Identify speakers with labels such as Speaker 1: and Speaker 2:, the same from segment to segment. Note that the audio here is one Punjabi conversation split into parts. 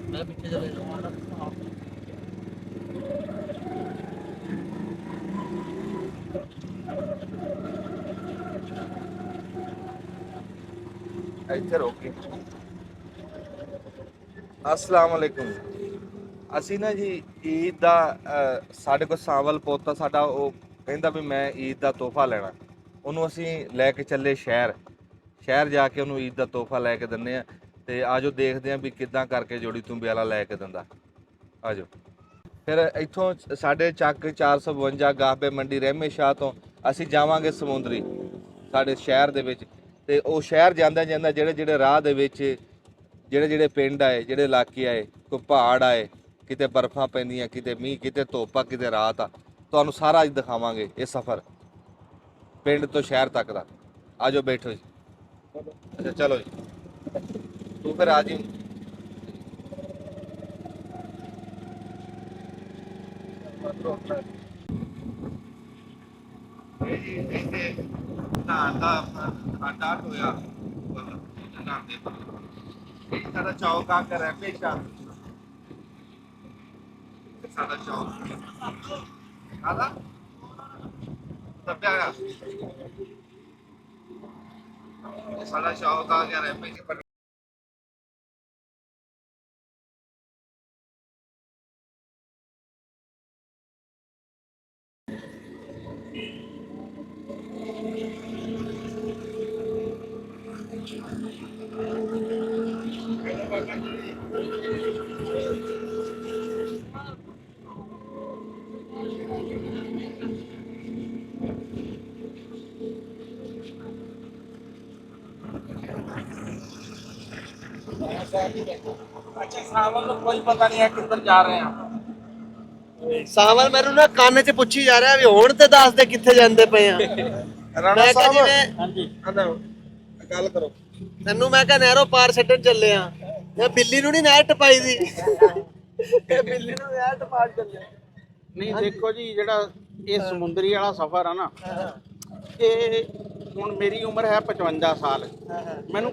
Speaker 1: मैं पीछे चले जाऊँगा।
Speaker 2: ਇੱਥੇ ਰੋਕੀ। अस्सलाम वालेकुम। ਅਸੀਂ ਨਾ ਜੀ ਈਦ ਦਾ ਸਾਡੇ ਕੋਲ ਸਾਵਲ ਪੁੱਤ ਆ ਸਾਡਾ, ਉਹ ਕਹਿੰਦਾ ਵੀ ਮੈਂ ਈਦ ਦਾ ਤੋਹਫਾ ਲੈਣਾ। ਉਹਨੂੰ ਅਸੀਂ ਲੈ ਕੇ ਚੱਲੇ ਸ਼ਹਿਰ ਜਾ ਕੇ ਉਹਨੂੰ ਈਦ ਦਾ ਤੋਹਫਾ ਲੈ ਕੇ ਦਿੰਦੇ ਆ। ਤੇ ਆਜੋ ਦੇਖਦੇ ਆ ਵੀ ਕਿੱਦਾਂ ਕਰਕੇ ਜੋੜੀ ਤੁੰਬੇ ਵਾਲਾ ਲੈ ਕੇ ਦਿੰਦਾ। ਆਜੋ ਫਿਰ ਇੱਥੋਂ ਸਾਡੇ ਚੱਕ 452 ਗਾਹਬੇ ਮੰਡੀ ਰਹਿਮੇ ਸ਼ਾਹ ਤੋਂ ਅਸੀਂ ਜਾਵਾਂਗੇ ਸਮੁੰਦਰੀ ਸਾਡੇ ਸ਼ਹਿਰ ਦੇ ਵਿੱਚ। ਤੇ ਉਹ ਸ਼ਹਿਰ ਜਾਂਦਾ ਜਾਂਦਾ ਜਿਹੜੇ ਜਿਹੜੇ ਰਾਹ ਦੇ ਵਿੱਚ ਜਿਹੜੇ ਜਿਹੜੇ ਪਿੰਡ ਆਏ, ਜਿਹੜੇ ਇਲਾਕੇ ਆਏ, ਕੋਈ ਪਹਾੜ ਆਏ, ਕਿਤੇ ਬਰਫਾਂ ਪੈਂਦੀਆਂ, ਕਿਤੇ ਮੀਂਹ, ਕਿਤੇ ਧੁੱਪ ਆ, ਕਿਤੇ ਰਾਤ ਆ, ਤੁਹਾਨੂੰ ਸਾਰਾ ਅੱਜ ਦਿਖਾਵਾਂਗੇ ਇਹ ਸਫ਼ਰ ਪਿੰਡ ਤੋਂ ਸ਼ਹਿਰ ਤੱਕ ਦਾ। ਆਜੋ ਬੈਠੋ ਜੀ। ਅੱਛਾ ਚਲੋ ਜੀ, ਤੂੰ ਫਿਰ ਆ ਜੀ। ਨਹਾਉਣ ਦਾ ਸਾਡਾ ਹੋਇਆ ਨਹਾਉਂਦੇ ਇਹ ਸਾਡਾ ਚੌਕ ਆ ਕੇ ਰਹਿ ਪੇਸ਼ਾ ਸਾਡਾ ਚੌਕ ਆਦਾ ਦੱਬਿਆ ਸਾਡਾ ਚੌਕ ਆ ਗਿਆ ਰਹਿ ਪੇਸ਼ਾ।
Speaker 1: अच्छा सावन को कोई पता नहीं है किधर जा रहे हैं।
Speaker 3: ਸਾਵਲ ਮੈਨੂੰ ਨਾ ਕੰਨ 'ਚ ਪੁੱਛੀ ਜਾ ਰਿਹਾ ਵੀ ਹੁਣ ਤੇ ਦੱਸ ਦੇ ਕਿੱਥੇ ਜਾਂਦੇ ਪਏ ਆ। ਮੈਂ ਕਿਹਾ ਜਿਵੇਂ
Speaker 1: ਹਾਂਜੀ
Speaker 2: ਗੱਲ ਕਰੋ।
Speaker 3: ਤੈਨੂੰ ਮੈਂ ਕਿਹਾ ਨਹਿਰੋਂ ਪਾਰ ਛੱਡਣ ਚੱਲੇ ਆ। ਮੈਂ ਬਿੱਲੀ ਨੂੰ ਨਹੀਂ ਨਹਿਰ ਟਪਾਈ ਦੀ, ਇਹ ਬਿੱਲੀ ਨੂੰ ਨਹਿਰ ਟਪਾ ਚੱਲੇ।
Speaker 1: ਨਹੀਂ ਦੇਖੋ ਜੀ, ਜਿਹੜਾ ਇਹ ਸਮੁੰਦਰੀ ਵਾਲਾ ਸਫ਼ਰ ਆ ਨਾ, ਇਹ ਹੁਣ ਮੇਰੀ ਉਮਰ ਹੈ 55 ਸਾਲ। ਮੈਨੂੰ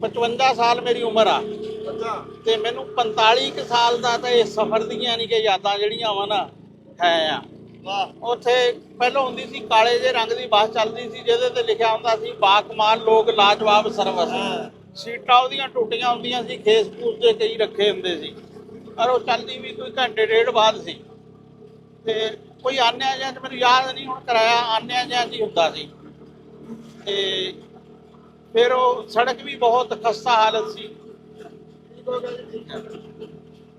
Speaker 1: 55 ਸਾਲ ਮੇਰੀ ਉਮਰ ਆ ਤੇ ਮੈਨੂੰ 45 ਕੁ ਸਾਲ ਦਾ ਤਾਂ ਇਹ ਸਫ਼ਰ ਦੀਆਂ ਨਹੀਂ ਕਿ ਯਾਦਾਂ ਜਿਹੜੀਆਂ ਵਾ ਨਾ ਹੈ ਆ। ਉੱਥੇ ਪਹਿਲਾਂ ਹੁੰਦੀ ਸੀ ਕਾਲੇ ਜਿਹੇ ਰੰਗ ਦੀ ਬੱਸ ਚੱਲਦੀ ਸੀ ਜਿਹਦੇ ਤੇ ਲਿਖਿਆ ਹੁੰਦਾ ਸੀ ਬਾਕਮਾਲ ਲੋਕ ਲਾਜਵਾਬ ਸਰਵਿਸ। ਸੀਟਾਂ ਉਹਦੀਆਂ ਟੁੱਟੀਆਂ ਹੁੰਦੀਆਂ ਸੀ, ਖੇਸ ਫੂਸ ਦੇ ਕਈ ਰੱਖੇ ਹੁੰਦੇ ਸੀ, ਪਰ ਉਹ ਚੱਲਦੀ ਵੀ ਕੋਈ ਘੰਟੇ ਡੇਢ ਬਾਅਦ ਸੀ। ਤੇ ਕੋਈ ਆਨਿਆ ਜਿਹਾ ਮੈਨੂੰ ਯਾਦ ਨਹੀਂ ਹੁਣ, ਕਿਰਾਇਆ ਆਨਿਆ ਜਿਹਾ ਜੀ ਹੁੰਦਾ ਸੀ। ਤੇ ਫਿਰ ਉਹ ਸੜਕ ਵੀ ਬਹੁਤ ਖਸਤਾ ਹਾਲਤ ਸੀ।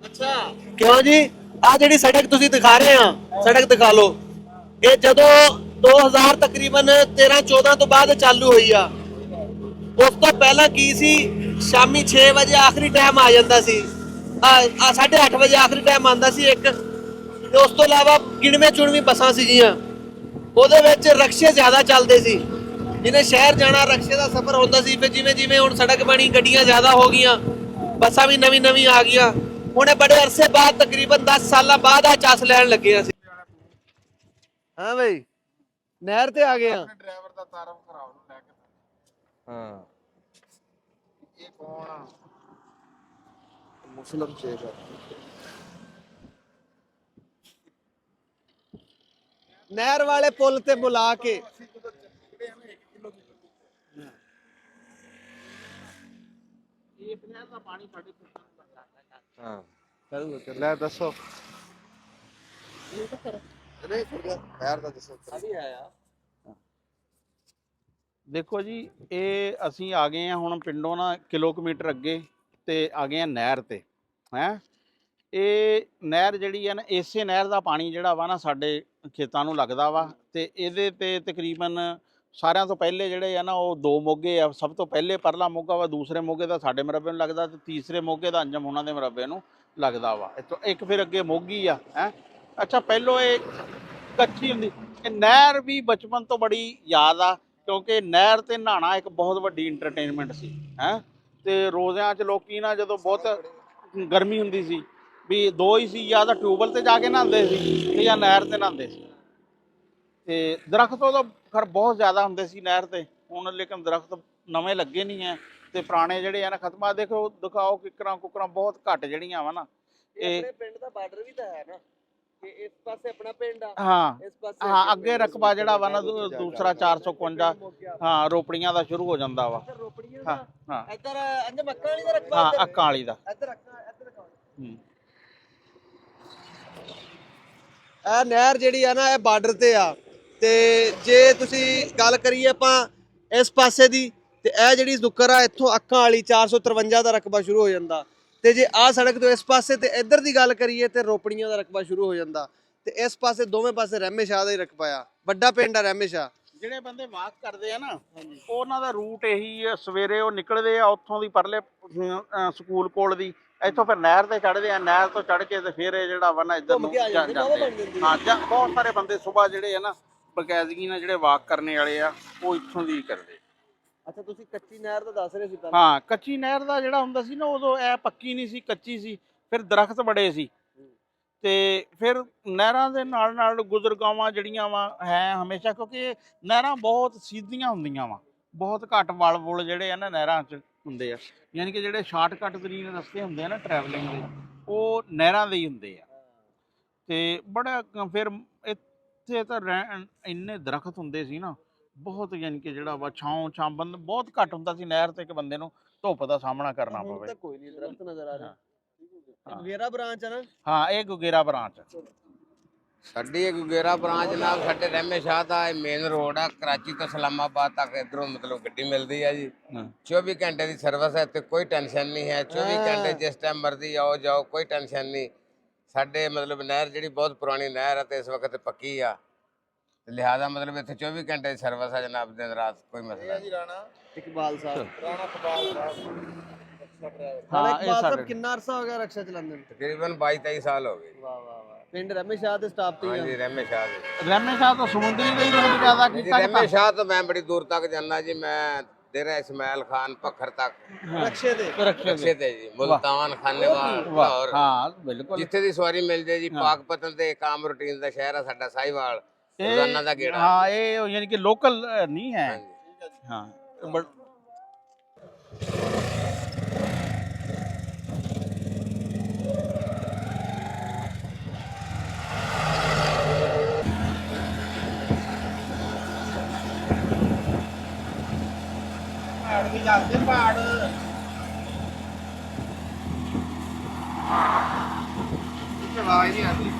Speaker 3: ਅੱਛਾ ਕਿਉਂ ਜੀ? ਆ ਜਿਹੜੀ ਸੜਕ ਤੁਸੀਂ ਦਿਖਾ ਰਹੇ ਆ, ਸੜਕ ਦਿਖਾ ਲਓ। ਇਹ ਜਦੋਂ 2000 ਤਕਰੀਬਨ 13-14 ਤੋਂ ਬਾਅਦ ਚਾਲੂ ਹੋਈ ਆ। ਉਸ ਤੋਂ ਪਹਿਲਾਂ ਕੀ ਸੀ, ਸ਼ਾਮੀ 6 ਵਜੇ ਆਖਰੀ ਟਾਈਮ ਆ ਜਾਂਦਾ ਸੀ, 8:30 ਵਜੇ ਆਖਰੀ ਟਾਈਮ ਆਉਂਦਾ ਸੀ ਇੱਕ। ਤੇ ਉਸ ਤੋਂ ਇਲਾਵਾ ਗਿਣਵੇਂ ਚੁਣਵੀਂ ਬੱਸਾਂ ਸੀਗੀਆਂ, ਉਹਦੇ ਵਿੱਚ ਰਕਸ਼ੇ ਜ਼ਿਆਦਾ ਚੱਲਦੇ ਸੀ। ਜਿਹਨੇ ਸ਼ਹਿਰ ਜਾਣਾ ਰਕਸ਼ੇ ਦਾ ਸਫ਼ਰ ਹੁੰਦਾ ਸੀ। ਫਿਰ ਜਿਵੇਂ ਜਿਵੇਂ ਹੁਣ ਸੜਕ ਬਣੀ, ਗੱਡੀਆਂ ਜ਼ਿਆਦਾ ਹੋ ਗਈਆਂ, ਬੱਸਾਂ ਵੀ ਨਵੀਂ ਨਵੀਂ ਆ ਗਈਆਂ। ਹੁਣ ਇਹ ਬੜੇ ਅਰਸੇ ਬਾਅਦ ਤਕਰੀਬਨ 10 ਸਾਲਾਂ ਬਾਅਦ ਆ ਚੱਸ ਲੈਣ ਲੱਗੇ ਅਸੀਂ। ਹਾਂ ਬਈ, ਨਹਿਰ ਤੇ ਆ ਗਏ ਆ।
Speaker 2: ਡਰਾਈਵਰ ਦਾ ਤਾਰਫ ਖਰਾਬ ਨੂੰ ਲੈ ਕੇ ਹਾਂ ਇਹ ਕੌਣ ਆ? ਮੁਸਲਮ ਸ਼ੇਖ ਆ।
Speaker 3: ਨਹਿਰ ਵਾਲੇ ਪੁਲ ਤੇ ਬੁਲਾ ਕੇ
Speaker 2: ਹਾਂ ਲੈ ਦੱਸੋ। ਨਹੀਂ ਖੈਰ ਦਾ ਦੱਸੋ।
Speaker 1: ਦੇਖੋ ਜੀ, ਇਹ ਅਸੀਂ ਆ ਗਏ ਆ ਹੁਣ ਪਿੰਡੋਂ ਨਾ ਕਿਲੋਮੀਟਰ ਅੱਗੇ ਤੇ ਆ ਗਏ ਆ ਨਹਿਰ ਤੇ। ਹੈ ਇਹ ਨਹਿਰ ਜਿਹੜੀ ਹੈ ਨਾ, ਇਸੇ ਨਹਿਰ ਦਾ ਪਾਣੀ ਜਿਹੜਾ ਵਾ ਨਾ ਸਾਡੇ ਖੇਤਾਂ ਨੂੰ ਲੱਗਦਾ ਵਾ। ਤੇ ਇਹਦੇ ਤੇ ਤਕਰੀਬਨ ਸਾਰਿਆਂ ਤੋਂ ਪਹਿਲੇ ਜਿਹੜੇ ਆ ਨਾ ਉਹ ਦੋ ਮੋਗੇ ਆ। ਸਭ ਤੋਂ ਪਹਿਲੇ ਪਰਲਾ ਮੋਗਾ ਵਾ, ਦੂਸਰੇ ਮੋਗੇ ਦਾ ਸਾਡੇ ਮਰਬੇ ਨੂੰ ਲੱਗਦਾ, ਤੇ ਤੀਸਰੇ ਮੋਗੇ ਦਾ ਅੰਜਮ ਉਹਨਾਂ ਦੇ ਮਰਬੇ ਨੂੰ ਲੱਗਦਾ ਵਾ। ਇੱਕ ਫਿਰ ਅੱਗੇ ਮੋਗੀ ਆ। ਹੈ ਅੱਛਾ, ਪਹਿਲੋਂ ਇਹ ਕੱਚੀ ਹੁੰਦੀ। ਇਹ ਨਹਿਰ ਵੀ ਬਚਪਨ ਤੋਂ ਬੜੀ ਯਾਦ ਆ, ਕਿਉਂਕਿ ਨਹਿਰ ਤੇ ਨਹਾਉਣਾ ਇੱਕ ਬਹੁਤ ਵੱਡੀ ਇੰਟਰਟੇਨਮੈਂਟ ਸੀ। ਹੈ ਤੇ ਰੋਜ਼ਿਆਂ 'ਚ ਲੋਕੀ ਨਾ ਜਦੋਂ ਬਹੁਤ ਗਰਮੀ ਹੁੰਦੀ ਸੀ ਵੀ ਦੋ ਹੀ ਸੀ, ਜਾਂ ਤਾਂ ਟਿਊਬਵੈੱਲ ਤੇ ਜਾ ਕੇ ਨਹਾਉਂਦੇ ਸੀ ਜਾਂ ਨਹਿਰ ਤੇ ਨਹਾਉਂਦੇ ਸੀ। ਤੇ ਦਰਖਤ ਉਦੋਂ ਖਰ ਬਹੁਤ ਜ਼ਿਆਦਾ ਹੁੰਦੇ ਸੀ ਨਹਿਰ ਤੇ। ਹੁਣ ਲੇਕਿਨ ਦਰਖਤ ਨਵੇਂ ਲੱਗੇ ਨਹੀਂ ਹੈ ਤੇ ਪੁਰਾਣੇ ਜਿਹੜੇ ਆ ਨਾ ਖਤਮ ਆ। ਦੇਖੋ ਦਿਖਾਓ ਕਿਕਰਾਂ ਕੁਕਰਾਂ ਬਹੁਤ ਘੱਟ ਜਿਹੜੀਆਂ ਵਾ ਨਾ
Speaker 3: ਇਹ ਆਪਣੇ ਪਿੰਡ ਦਾ ਬਾਰਡਰ ਵੀ ਤਾਂ ਹੈ ਨਾ, ਕਿ ਇਸ ਪਾਸੇ ਆਪਣਾ ਪਿੰਡ ਆ,
Speaker 1: ਹਾਂ
Speaker 3: ਇਸ ਪਾਸੇ
Speaker 1: ਹਾਂ ਅੱਗੇ ਰਕਬਾ ਜਿਹੜਾ ਵਾ ਨਾ ਦੂਸਰਾ 451 ਹਾਂ ਰੋਪੜੀਆਂ ਦਾ ਸ਼ੁਰੂ ਹੋ ਜਾਂਦਾ ਵਾ।
Speaker 3: ਰੋਪੜੀਆਂ
Speaker 1: ਹਾਂ
Speaker 3: ਦਾ
Speaker 1: ਹਾਂ
Speaker 3: ਇੱਧਰ ਅੰਜ ਮੱਕਾਂ ਵਾਲੀ ਦਾ ਰਕਬਾ,
Speaker 1: ਹਾਂ ਅੱਕਾਂ ਵਾਲੀ ਦਾ।
Speaker 3: ਇੱਧਰ ਇੱਧਰ
Speaker 1: ਹੂੰ।
Speaker 3: ਇਹ ਨਹਿਰ ਜਿਹੜੀ ਆ ਨਾ ਇਹ ਬਾਰਡਰ ਤੇ ਆ, ਤੇ ਜੇ ਤੁਸੀਂ ਗੱਲ ਕਰੀਏ ਆਪਾਂ ਇਸ ਪਾਸੇ ਦੀ, ਤੇ ਇਹ ਜਿਹੜੀ ਨੁੱਕਰ ਆ ਇੱਥੋਂ ਅੱਕਾਂ ਵਾਲੀ 453 ਦਾ ਰਕਬਾ ਸ਼ੁਰੂ ਹੋ ਜਾਂਦਾ, ਤੇ ਜੇ ਆਹ ਸੜਕ ਤੋਂ ਇਸ ਪਾਸੇ ਤੇ ਇੱਧਰ ਦੀ ਗੱਲ ਕਰੀਏ ਤੇ ਰੋਪੜੀਆਂ ਦਾ ਰਕਬਾ ਸ਼ੁਰੂ ਹੋ ਜਾਂਦਾ, ਤੇ ਇਸ ਪਾਸੇ ਦੋਵੇਂ ਪਾਸੇ ਰਹਿਮੇ ਸ਼ਾਹ ਦਾ ਹੀ ਰਕਬਾ ਆ, ਵੱਡਾ ਪਿੰਡ ਆ ਰਹਿਮੇ ਸ਼ਾਹ।
Speaker 1: ਜਿਹੜੇ ਬੰਦੇ ਵਾਕ ਕਰਦੇ ਆ ਨਾ ਉਹਨਾਂ ਦਾ ਰੂਟ ਇਹੀ ਆ, ਸਵੇਰੇ ਉਹ ਨਿਕਲਦੇ ਆ ਉੱਥੋਂ ਦੀ ਪਰਲੇ ਸਕੂਲ ਕੋਲ ਦੀ, ਇੱਥੋਂ ਫਿਰ ਨਹਿਰ ਤੇ ਚੜ੍ਹਦੇ ਆ, ਨਹਿਰ ਤੋਂ ਚੜ੍ਹ ਕੇ ਤੇ ਫਿਰ ਇਹ ਜਿਹੜਾ ਵਾ ਨਾ ਇੱਧਰ ਨੂੰ ਜਾਂਦੇ ਹਾਂ। ਬਹੁਤ ਸਾਰੇ ਬੰਦੇ ਸੁਬਾਹ ਜਿਹੜੇ ਆ ਨਾ ਬਕਾਇਦਗੀ ਨਾਲ ਜਿਹੜੇ ਵਾਕ ਕਰਨੇ ਵਾਲੇ ਆ ਉਹ ਇੱਥੋਂ ਦੀ ਕਰਦੇ।
Speaker 3: ਅੱਛਾ ਤੁਸੀਂ ਕੱਚੀ ਨਹਿਰ ਦਾ ਦੱਸ ਰਹੇ ਸੀ ਪਹਿਲਾਂ।
Speaker 1: ਹਾਂ ਕੱਚੀ ਨਹਿਰ ਦਾ ਜਿਹੜਾ ਹੁੰਦਾ ਸੀ ਨਾ ਉਦੋਂ ਇਹ ਪੱਕੀ ਨਹੀਂ ਸੀ, ਕੱਚੀ ਸੀ, ਫਿਰ ਦਰਖਤ ਬੜੇ ਸੀ, ਤੇ ਫਿਰ ਨਹਿਰਾਂ ਦੇ ਨਾਲ ਨਾਲ ਗੁਜ਼ਰਗਾਵਾਂ ਜਿਹੜੀਆਂ ਵਾ ਹੈ ਹਮੇਸ਼ਾ, ਕਿਉਂਕਿ ਨਹਿਰਾਂ ਬਹੁਤ ਸਿੱਧੀਆਂ ਹੁੰਦੀਆਂ ਵਾ, ਬਹੁਤ ਘੱਟ ਵਲ ਵੁਲ ਜਿਹੜੇ ਆ ਨਾ ਨਹਿਰਾਂ 'ਚ ਹੁੰਦੇ ਆ, ਯਾਨੀ ਕਿ ਜਿਹੜੇ ਸ਼ਾਰਟਕਟ ਤਰੀਨ ਰਸਤੇ ਹੁੰਦੇ ਆ ਨਾ ਟਰੈਵਲਿੰਗ ਦੇ ਉਹ ਨਹਿਰਾਂ ਦੇ ਹੀ ਹੁੰਦੇ ਆ। ਤੇ ਬੜਾ ਫਿਰ ਇੱਥੇ ਤਾਂ ਇੰਨੇ ਦਰਖਤ ਹੁੰਦੇ ਸੀ ਨਾ ਬਹੁਤ, ਯਾਨੀ ਕਿ ਜਿਹੜਾ ਵਾ ਛਾਂ ਬੰਦ ਬਹੁਤ ਘੱਟ ਹੁੰਦਾ ਸੀ ਨਹਿਰ ਤੇ ਕਿ ਬੰਦੇ ਨੂੰ ਧੁੱਪ ਦਾ ਸਾਹਮਣਾ ਕਰਨਾ ਪਵੇ।
Speaker 3: ਕੋਈ ਨਹੀਂ ਦਰਖਤ ਨਜ਼ਰ ਆ ਰਿਹਾ। ਗੁਗੇਰਾ ਬ੍ਰਾਂਚ ਆ ਨਾ?
Speaker 1: ਹਾਂ ਇਹ ਗੁਗੇਰਾ ਬ੍ਰਾਂਚ।
Speaker 4: ਸਾਡੀ ਇਹ ਗੁਗੇਰਾ ਬ੍ਰਾਂਚ ਨਾਲ ਸਾਡੇ ਰਹਿਮੇ ਸ਼ਾਹ ਦਾ ਇਹ ਮੇਨ ਰੋਡ ਆ, ਕਰਾਚੀ ਤੋਂ ਇਸਲਾਮਾਬਾਦ ਤੱਕ ਇਧਰੋਂ ਮਤਲਬ ਗੱਡੀ ਮਿਲਦੀ ਆ ਜੀ। 24 ਘੰਟੇ ਦੀ ਸਰਵਿਸ ਹੈ ਤੇ ਕੋਈ ਟੈਨਸ਼ਨ ਨਹੀਂ ਹੈ, 24 ਘੰਟੇ ਜਿਸ ਟਾਈਮ ਮਰਜ਼ੀ ਆਓ ਜਾਓ, ਕੋਈ ਟੈਨਸ਼ਨ ਨਹੀਂ। ਸਾਡੇ ਮਤਲਬ ਨਹਿਰ ਜਿਹੜੀ ਬਹੁਤ ਪੁਰਾਣੀ ਨਹਿਰ ਹੈ ਤੇ ਇਸ ਵਕਤ ਪੱਕੀ ਆ, ਲਿਹਾਜ਼ਾ ਮਤਲਬ ਇੱਥੇ 24 ਘੰਟੇ ਦੀ ਸਰਵਿਸ ਹੈ ਜਨਾਬ, ਦਿਨ ਰਾਤ ਕੋਈ ਮਸਲਾ ਨਹੀਂ।
Speaker 3: ਇਕਬਾਲ ਸਾਹਿਬ,
Speaker 4: ਰਾਣਾ ਇਕਬਾਲ ਸਾਹਿਬ
Speaker 3: ਹਾਂ ਇਹ ਸਾਡੇ ਕਿੰਨਾ ਅਰਸਾ ਹੋ ਗਿਆ ਰਕਸ਼ਾ ਚਲਾਉਂਦੇ ਨੂੰ?
Speaker 4: ਤਕਰੀਬਨ 22-23 ਸਾਲ ਹੋ ਗਏ।
Speaker 3: ਵਾਹ ਵਾਹ ਵਾਹ। ਪਿੰਡ ਰਹਿਮੇ ਸ਼ਾਹ ਦੇ ਸਟਾਫ ਤੇ ਹੀ
Speaker 4: ਹਾਂਜੀ ਰਹਿਮੇ ਸ਼ਾਹ ਦੇ।
Speaker 1: ਰਹਿਮੇ ਸ਼ਾਹ ਤੋਂ ਸਮੁੰਦਰੀ ਦਾ ਹੀ ਰੂਟ ਜ਼ਿਆਦਾ ਕੀਤਾ।
Speaker 4: ਰਹਿਮੇ ਸ਼ਾਹ ਤੋਂ ਮੈਂ ਬੜੀ ਦੂਰ ਤੱਕ ਜਾਂਦਾ ਜੀ, ਮੈਂ ਡੇਰਾ ਇਸਮਾਇਲ ਖਾਨ ਪੱਖਰ ਤੱਕ
Speaker 3: ਰਕਸ਼ੇ ਤੇ
Speaker 4: ਰਕਸ਼ੇ ਤੇ ਜੀ, ਮੁਲਤਾਨ ਖਾਨੇਵਾਲ ਲਾਹੌਰ,
Speaker 1: ਹਾਂ ਬਿਲਕੁਲ
Speaker 4: ਜਿੱਥੇ ਦੀ ਸਵਾਰੀ ਮਿਲ ਜਾਏ ਜੀ। ਪਾਕਪਤਨ ਤੇ ਇੱਕ ਆਮ ਰੂਟੀਨ ਦਾ ਸ਼ਹਿਰ ਆ ਸਾਡਾ ਸਾਹੀਵਾਲ, ਰੋਜ਼ਾਨਾ ਦਾ ਗੇੜਾ।
Speaker 1: ਹਾਂ ਇਹ ਯਾਨੀ ਕਿ ਲੋਕਲ ਨਹੀਂ ਹੈ। ਹਾਂ ਪਹਾੜ ਵੀ ਜਾਂਦੇ ਪਹਾੜ ਇੱਥੇ ਆਵਾਜ਼ ਨਹੀਂ ਆਉਂਦੀ।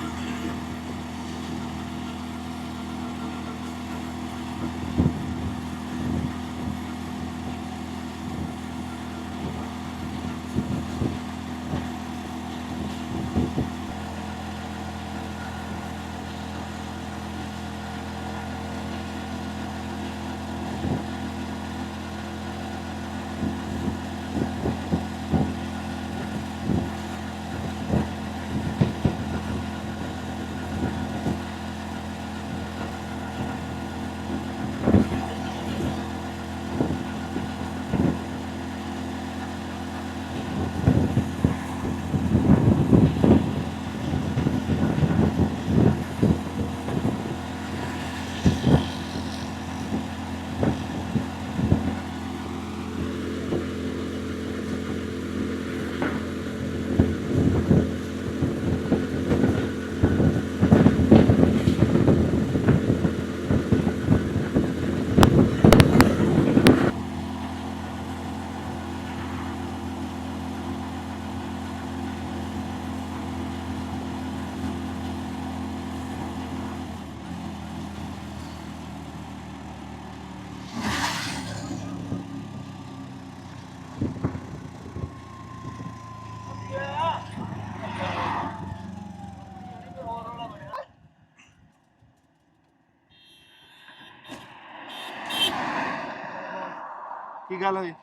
Speaker 2: ਕੀ ਗੱਲ ਹੋਈ?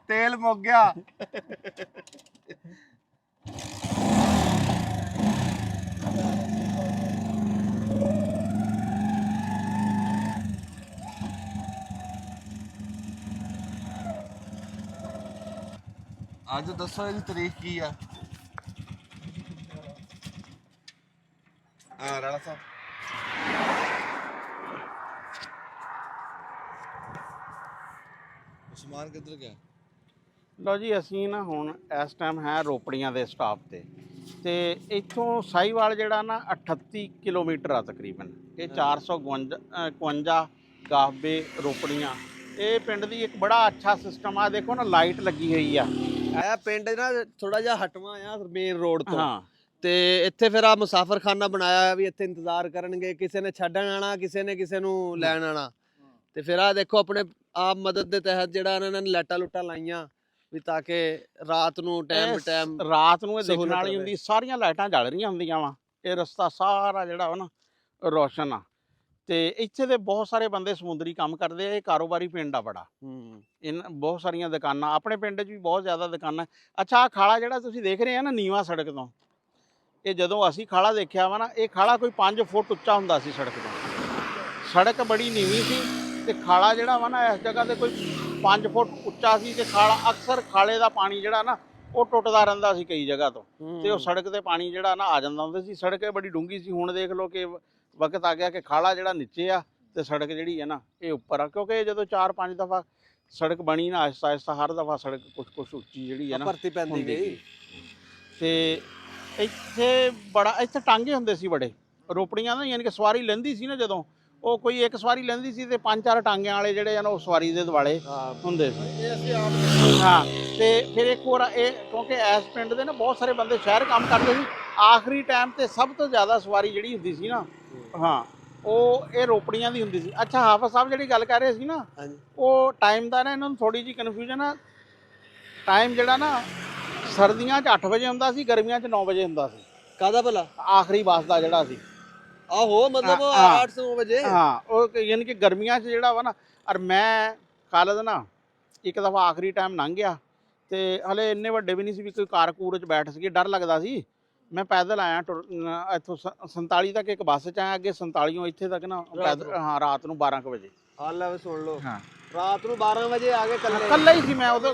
Speaker 2: ਤੇਲ ਮੁੱਕ ਗਿਆ। ਅੱਜ ਦੱਸੋ ਇਹਦੀ ਤਾਰੀਖ ਕੀ ਆ? ਹਾਂ ਰਾਣਾ ਸਾਹਿਬ, ਸਮਾਨ ਕਿੱਧਰ ਗਿਆ?
Speaker 1: ਲਓ ਜੀ ਅਸੀਂ ਨਾ ਹੁਣ ਇਸ ਟਾਈਮ ਹੈ ਰੋਪੜੀਆਂ ਦੇ ਸਟਾਪ ਤੇ ਇੱਥੋਂ ਸਾਹੀਵਾਲ ਜਿਹੜਾ ਨਾ 38 ਕਿਲੋਮੀਟਰ ਆ ਤਕਰੀਬਨ। ਇਹ 452 ਗਾਹਬੇ ਰੋਪੜੀਆਂ, ਇਹ ਪਿੰਡ ਦੀ ਇੱਕ ਬੜਾ ਅੱਛਾ ਸਿਸਟਮ ਆ। ਦੇਖੋ ਨਾ ਲਾਈਟ ਲੱਗੀ ਹੋਈ ਆ।
Speaker 3: ਇਹ ਪਿੰਡ ਨਾ ਥੋੜਾ ਜਿਹਾ ਹਟਵਾ ਆ ਮੇਨ ਰੋਡ ਤੋਂ,
Speaker 1: ਹਾਂ
Speaker 3: ਤੇ ਇੱਥੇ ਫਿਰ ਆ ਮੁਸਾਫਰਖਾਨਾ ਬਣਾਇਆ ਹੈ ਵੀ ਇੱਥੇ ਇੰਤਜ਼ਾਰ ਕਰਨਗੇ, ਕਿਸੇ ਨੇ ਛੱਡਣ ਆਣਾ, ਕਿਸੇ ਨੇ ਕਿਸੇ ਨੂੰ ਲੈਣ ਆਣਾ। ਤੇ ਫਿਰ ਆ ਦੇਖੋ ਆਪਣੇ ਆਪ ਮਦਦ ਦੇ ਤਹਿਤ ਜਿਹੜਾ ਇਹਨਾਂ ਨੇ ਲਾਈਟਾਂ ਲੁੱਟਾਂ ਲਾਈਆਂ ਵੀ ਤਾਂ ਕਿ ਰਾਤ ਨੂੰ ਟਾਈਮ ਟਾਈਮ
Speaker 1: ਰਾਤ ਨੂੰ ਇਹ ਦੇਖਣ
Speaker 3: ਸਹੂਲਤ
Speaker 1: ਵਾਲੀ
Speaker 3: ਰਵੇ।
Speaker 1: ਹੁੰਦੀ, ਸਾਰੀਆਂ ਲਾਈਟਾਂ ਜਲ ਰਹੀਆਂ ਹੁੰਦੀਆਂ ਵਾ। ਇਹ ਰਸਤਾ ਸਾਰਾ ਜਿਹੜਾ ਵਾ ਨਾ ਰੋਸ਼ਨ ਆ। ਤੇ ਇੱਥੇ ਦੇ ਬਹੁਤ ਸਾਰੇ ਬੰਦੇ ਸਮੁੰਦਰੀ ਕੰਮ ਕਰਦੇ ਆ। ਇਹ ਕਾਰੋਬਾਰੀ ਪਿੰਡ ਆ ਬੜਾ। ਇਹਨਾਂ ਬਹੁਤ ਸਾਰੀਆਂ ਦੁਕਾਨਾਂ, ਆਪਣੇ ਪਿੰਡ 'ਚ ਵੀ ਬਹੁਤ ਜ਼ਿਆਦਾ ਦੁਕਾਨਾਂ। ਅੱਛਾ ਆਹ ਖਾਲਾ ਜਿਹੜਾ ਤੁਸੀਂ ਦੇਖ ਰਹੇ ਆ ਨਾ ਨੀਵਾਂ ਸੜਕ ਤੋਂ, ਇਹ ਜਦੋਂ ਅਸੀਂ ਖਾਲਾ ਦੇਖਿਆ ਵਾ ਨਾ, ਇਹ ਖਾਲਾ ਕੋਈ 5 ਫੁੱਟ ਉੱਚਾ ਹੁੰਦਾ ਸੀ ਸੜਕ ਤੋਂ। ਸੜਕ ਬੜੀ ਨੀਵੀਂ ਸੀ ਤੇ ਖਾਲਾ ਜਿਹੜਾ ਵਾ ਨਾ ਇਸ ਜਗ੍ਹਾ ਤੇ ਕੋਈ 5 ਫੁੱਟ ਉੱਚਾ ਸੀ। ਤੇ ਖਾਲਾ ਅਕਸਰ ਖਾਲੇ ਦਾ ਪਾਣੀ ਜਿਹੜਾ ਨਾ ਉਹ ਟੁੱਟਦਾ ਰਹਿੰਦਾ ਸੀ ਕਈ ਜਗ੍ਹਾ ਤੋਂ, ਤੇ ਉਹ ਸੜਕ ਤੇ ਪਾਣੀ ਜਿਹੜਾ ਨਾ ਆ ਜਾਂਦਾ ਹੁੰਦਾ ਸੀ। ਸੜਕ ਬੜੀ ਡੂੰਘੀ ਸੀ। ਹੁਣ ਦੇਖ ਲਓ ਕਿ ਵਕਤ ਆ ਗਿਆ ਕਿ ਖਾਲਾ ਜਿਹੜਾ ਨੀਚੇ ਆ ਤੇ ਸੜਕ ਜਿਹੜੀ ਹੈ ਨਾ ਇਹ ਉੱਪਰ ਆ, ਕਿਉਂਕਿ ਜਦੋਂ 4-5 ਦਫਾ ਸੜਕ ਬਣੀ ਨਾ ਆਹਿਸਤਾ ਆਹਿਸਤਾ ਹਰ ਦਫਾ ਸੜਕ ਕੁਛ ਉੱਚੀ ਜਿਹੜੀ ਹੈ ਨਾ
Speaker 3: ਭਰਤੀ ਪੈਂਦੀ ਗਈ।
Speaker 1: ਤੇ ਇੱਥੇ ਟਾਂਗੇ ਹੁੰਦੇ ਸੀ ਬੜੇ ਰੋਪੜੀਆਂ ਦਾ, ਯਾਨੀ ਕਿ ਸਵਾਰੀ ਲੈਂਦੀ ਸੀ ਨਾ ਜਦੋਂ, ਉਹ ਕੋਈ ਇੱਕ ਸਵਾਰੀ ਲੈਂਦੀ ਸੀ ਤੇ 5-4 ਟਾਂਗਿਆਂ ਵਾਲੇ ਜਿਹੜੇ ਆ ਨਾ ਉਹ ਸਵਾਰੀ ਦੇ ਦੁਆਲੇ ਹੁੰਦੇ ਸੀ। ਹਾਂ ਤੇ ਫਿਰ ਇੱਕ ਹੋਰ ਇਹ, ਕਿਉਂਕਿ ਇਸ ਪਿੰਡ ਦੇ ਨਾ ਬਹੁਤ ਸਾਰੇ ਬੰਦੇ ਸ਼ਹਿਰ ਕੰਮ ਕਰਦੇ ਸੀ। ਆਖਰੀ ਟਾਈਮ ਤੇ ਸਭ ਤੋਂ ਜ਼ਿਆਦਾ ਸਵਾਰੀ ਜਿਹੜੀ ਹੁੰਦੀ ਸੀ ਨਾ, ਹਾਂ ਉਹ ਇਹ ਰੋਪੜੀਆਂ ਦੀ ਹੁੰਦੀ ਸੀ। ਅੱਛਾ ਹਾਫਿਜ਼ ਸਾਹਿਬ ਜਿਹੜੀ ਗੱਲ ਕਰ ਰਹੇ ਸੀ ਨਾ, ਉਹ ਟਾਈਮ ਦਾ ਨਾ ਇਹਨਾਂ ਨੂੰ ਥੋੜੀ ਜਿਹੀ ਕਨਫਿਊਜ਼ਨ ਆ। ਟਾਈਮ ਜਿਹੜਾ ਨਾ ਸਰਦੀਆਂ 'ਚ 8 ਵਜੇ ਹੁੰਦਾ ਸੀ, ਗਰਮੀਆਂ 'ਚ 9 ਵਜੇ ਹੁੰਦਾ ਸੀ।
Speaker 3: ਕਾਹਦਾ ਭਲਾ?
Speaker 1: ਆਖਰੀ ਬੱਸ ਦਾ ਜਿਹੜਾ ਸੀ।
Speaker 3: ਆਹੋ ਮਤਲਬ 8-9 ਵਜੇ।
Speaker 1: ਹਾਂ ਉਹ ਯਾਨੀ ਕਿ ਗਰਮੀਆਂ 'ਚ ਜਿਹੜਾ ਵਾ ਨਾ। ਔਰ ਮੈਂ ਕਾਲਜ ਨਾ ਇੱਕ ਦਫਾ ਆਖਰੀ ਟਾਈਮ ਲੰਘ ਗਿਆ ਤੇ ਹਲੇ ਇੰਨੇ ਵੱਡੇ ਵੀ ਨਹੀਂ ਸੀ ਵੀ ਕੋਈ ਕਾਰ ਕੂਰ 'ਚ ਬੈਠ ਸਕੇ, ਡਰ ਲੱਗਦਾ ਸੀ। ਮੈਂ ਪੈਦਲ ਆਇਆ ਇੱਥੋਂ 47 ਤੱਕ ਇੱਕ ਬੱਸ 'ਚ ਆਇਆ, ਅੱਗੇ 47 ਇੱਥੇ ਤੱਕ ਨਾ ਪੈਦਲ। ਹਾਂ ਰਾਤ ਨੂੰ 12 ਵਜੇ।
Speaker 3: ਹਾਲ ਲੈ ਸੁਣ ਲਓ,
Speaker 1: ਹਾਂ
Speaker 3: ਰਾਤ ਨੂੰ 12 ਵਜੇ ਆ ਗਏ
Speaker 1: ਇਕੱਲਾ ਹੀ ਸੀ ਮੈਂ ਉਦੋਂ।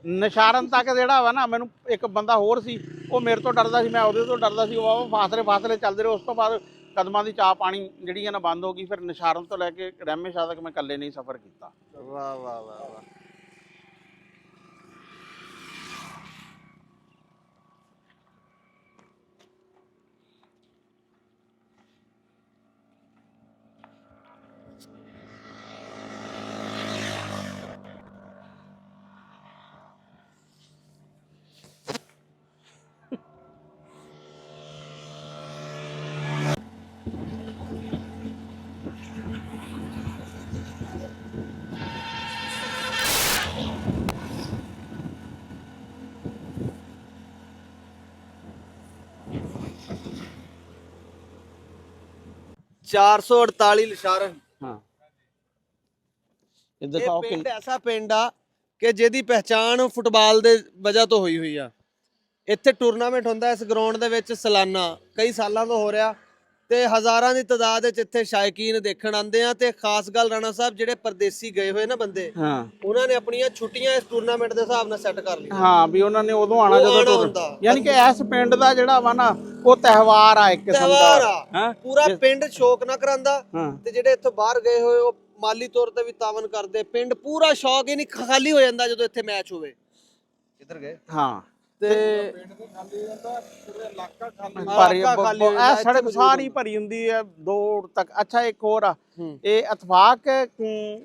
Speaker 1: ਨਿਸ਼ਾਰਨ ਤੱਕ ਜਿਹੜਾ ਵਾ ਨਾ, ਮੈਨੂੰ ਇੱਕ ਬੰਦਾ ਹੋਰ ਸੀ ਉਹ ਮੇਰੇ ਤੋਂ ਡਰਦਾ ਸੀ, ਮੈਂ ਉਹਦੇ ਤੋਂ ਡਰਦਾ ਸੀ। ਉਹ ਫਾਸਲੇ ਚੱਲਦੇ ਰਹੇ। ਉਸ ਤੋਂ ਬਾਅਦ ਕਦਮਾਂ ਦੀ ਚਾਹ ਪਾਣੀ ਜਿਹੜੀ ਹੈ ਨਾ ਬੰਦ ਹੋ ਗਈ। ਫਿਰ ਨਿਸ਼ਾਰਨ ਤੋਂ ਲੈ ਕੇ ਰਹਿਮੇ ਸ਼ਾਹ ਤੱਕ ਮੈਂ ਇਕੱਲੇ ਨਹੀਂ ਸਫ਼ਰ ਕੀਤਾ।
Speaker 3: ਵਾਹ ਵਾਹ ਵਾਹ ਵਾਹ। $448 ਲਿਸ਼ਾਰਨ।
Speaker 1: ਹਾਂ ਇਹ
Speaker 3: ਇਹ
Speaker 1: ਦਿਖਾਓ
Speaker 3: ਪਿੰਡ ਐਸਾ ਪਿੰਡ ਆ ਕਿ ਜਿਹਦੀ ਪਹਿਚਾਣ ਫੁੱਟਬਾਲ ਦੇ ਵਜ੍ਹਾ ਤੋਂ ਹੋਈ ਹੋਈ ਆ। ਇੱਥੇ ਟੂਰਨਾਮੈਂਟ ਹੁੰਦਾ ਇਸ ਗਰਾਊਂਡ ਦੇ ਵਿੱਚ ਸਾਲਾਨਾ, ਕਈ ਸਾਲਾਂ ਤੋਂ ਹੋ ਰਿਹਾ ਤੇ ਹਜ਼ਾਰਾਂ ਦੀ ਤਾਦਾਦ ਵਿੱਚ ਇੱਥੇ ਸ਼ਾਇਕੀਨ ਦੇਖਣ ਆਉਂਦੇ ਆ। ਤੇ ਖਾਸ ਗੱਲ ਰਾਣਾ ਸਾਹਿਬ ਜਿਹੜੇ ਪਰਦੇਸੀ ਗਏ ਹੋਏ ਨਾ ਬੰਦੇ,
Speaker 1: ਹਾਂ
Speaker 3: ਉਹਨਾਂ ਨੇ ਆਪਣੀਆਂ ਛੁੱਟੀਆਂ ਇਸ ਟੂਰਨਾਮੈਂਟ ਦੇ ਹਿਸਾਬ ਨਾਲ ਸੈੱਟ ਕਰ ਲਈਆਂ।
Speaker 1: ਹਾਂ ਵੀ ਉਹਨਾਂ ਨੇ ਉਦੋਂ ਆਣਾ ਜਦੋਂ
Speaker 3: ਹੁੰਦਾ।
Speaker 1: ਯਾਨੀ ਕਿ ਇਸ ਪਿੰਡ ਦਾ ਜਿਹੜਾ ਵਾ ਨਾ ਉਹ ਤਿਉਹਾਰ ਆ ਇੱਕ ਕਿਸਮ
Speaker 3: ਤਿਉਹਾਰ
Speaker 1: ਦਾ।
Speaker 3: ਆ, ਪੂਰਾ ਪਿੰਡ ਸ਼ੌਕ ਨਾ ਕਰਾਂਦਾ।
Speaker 1: ਹਾਂ
Speaker 3: ਤੇ ਜਿਹੜੇ ਇੱਥੋਂ ਬਾਹਰ ਗਏ ਹੋਏ ਉਹ ਮਾਲੀ ਤੌਰ ਤੇ ਵੀ ਤਾਵਨ ਕਰਦੇ। ਪਿੰਡ ਪੂਰਾ ਸ਼ੌਕ ਹੀ ਨਹੀਂ ਖਾਲੀ ਹੋ ਜਾਂਦਾ ਜਦੋਂ ਇੱਥੇ ਮੈਚ ਹੋਵੇ। ਕਿੱਧਰ ਗਏ?
Speaker 1: ਹਾਂ
Speaker 3: ਤੇ
Speaker 1: ਇਹ ਸੜਕ ਸਾਰੀ ਭਰੀ ਹੁੰਦੀ ਹੈ ਦੂਰ ਤੱਕ। ਅੱਛਾ ਇੱਕ ਹੋਰ ਆ, ਇਹ ਇਤਫਾਕ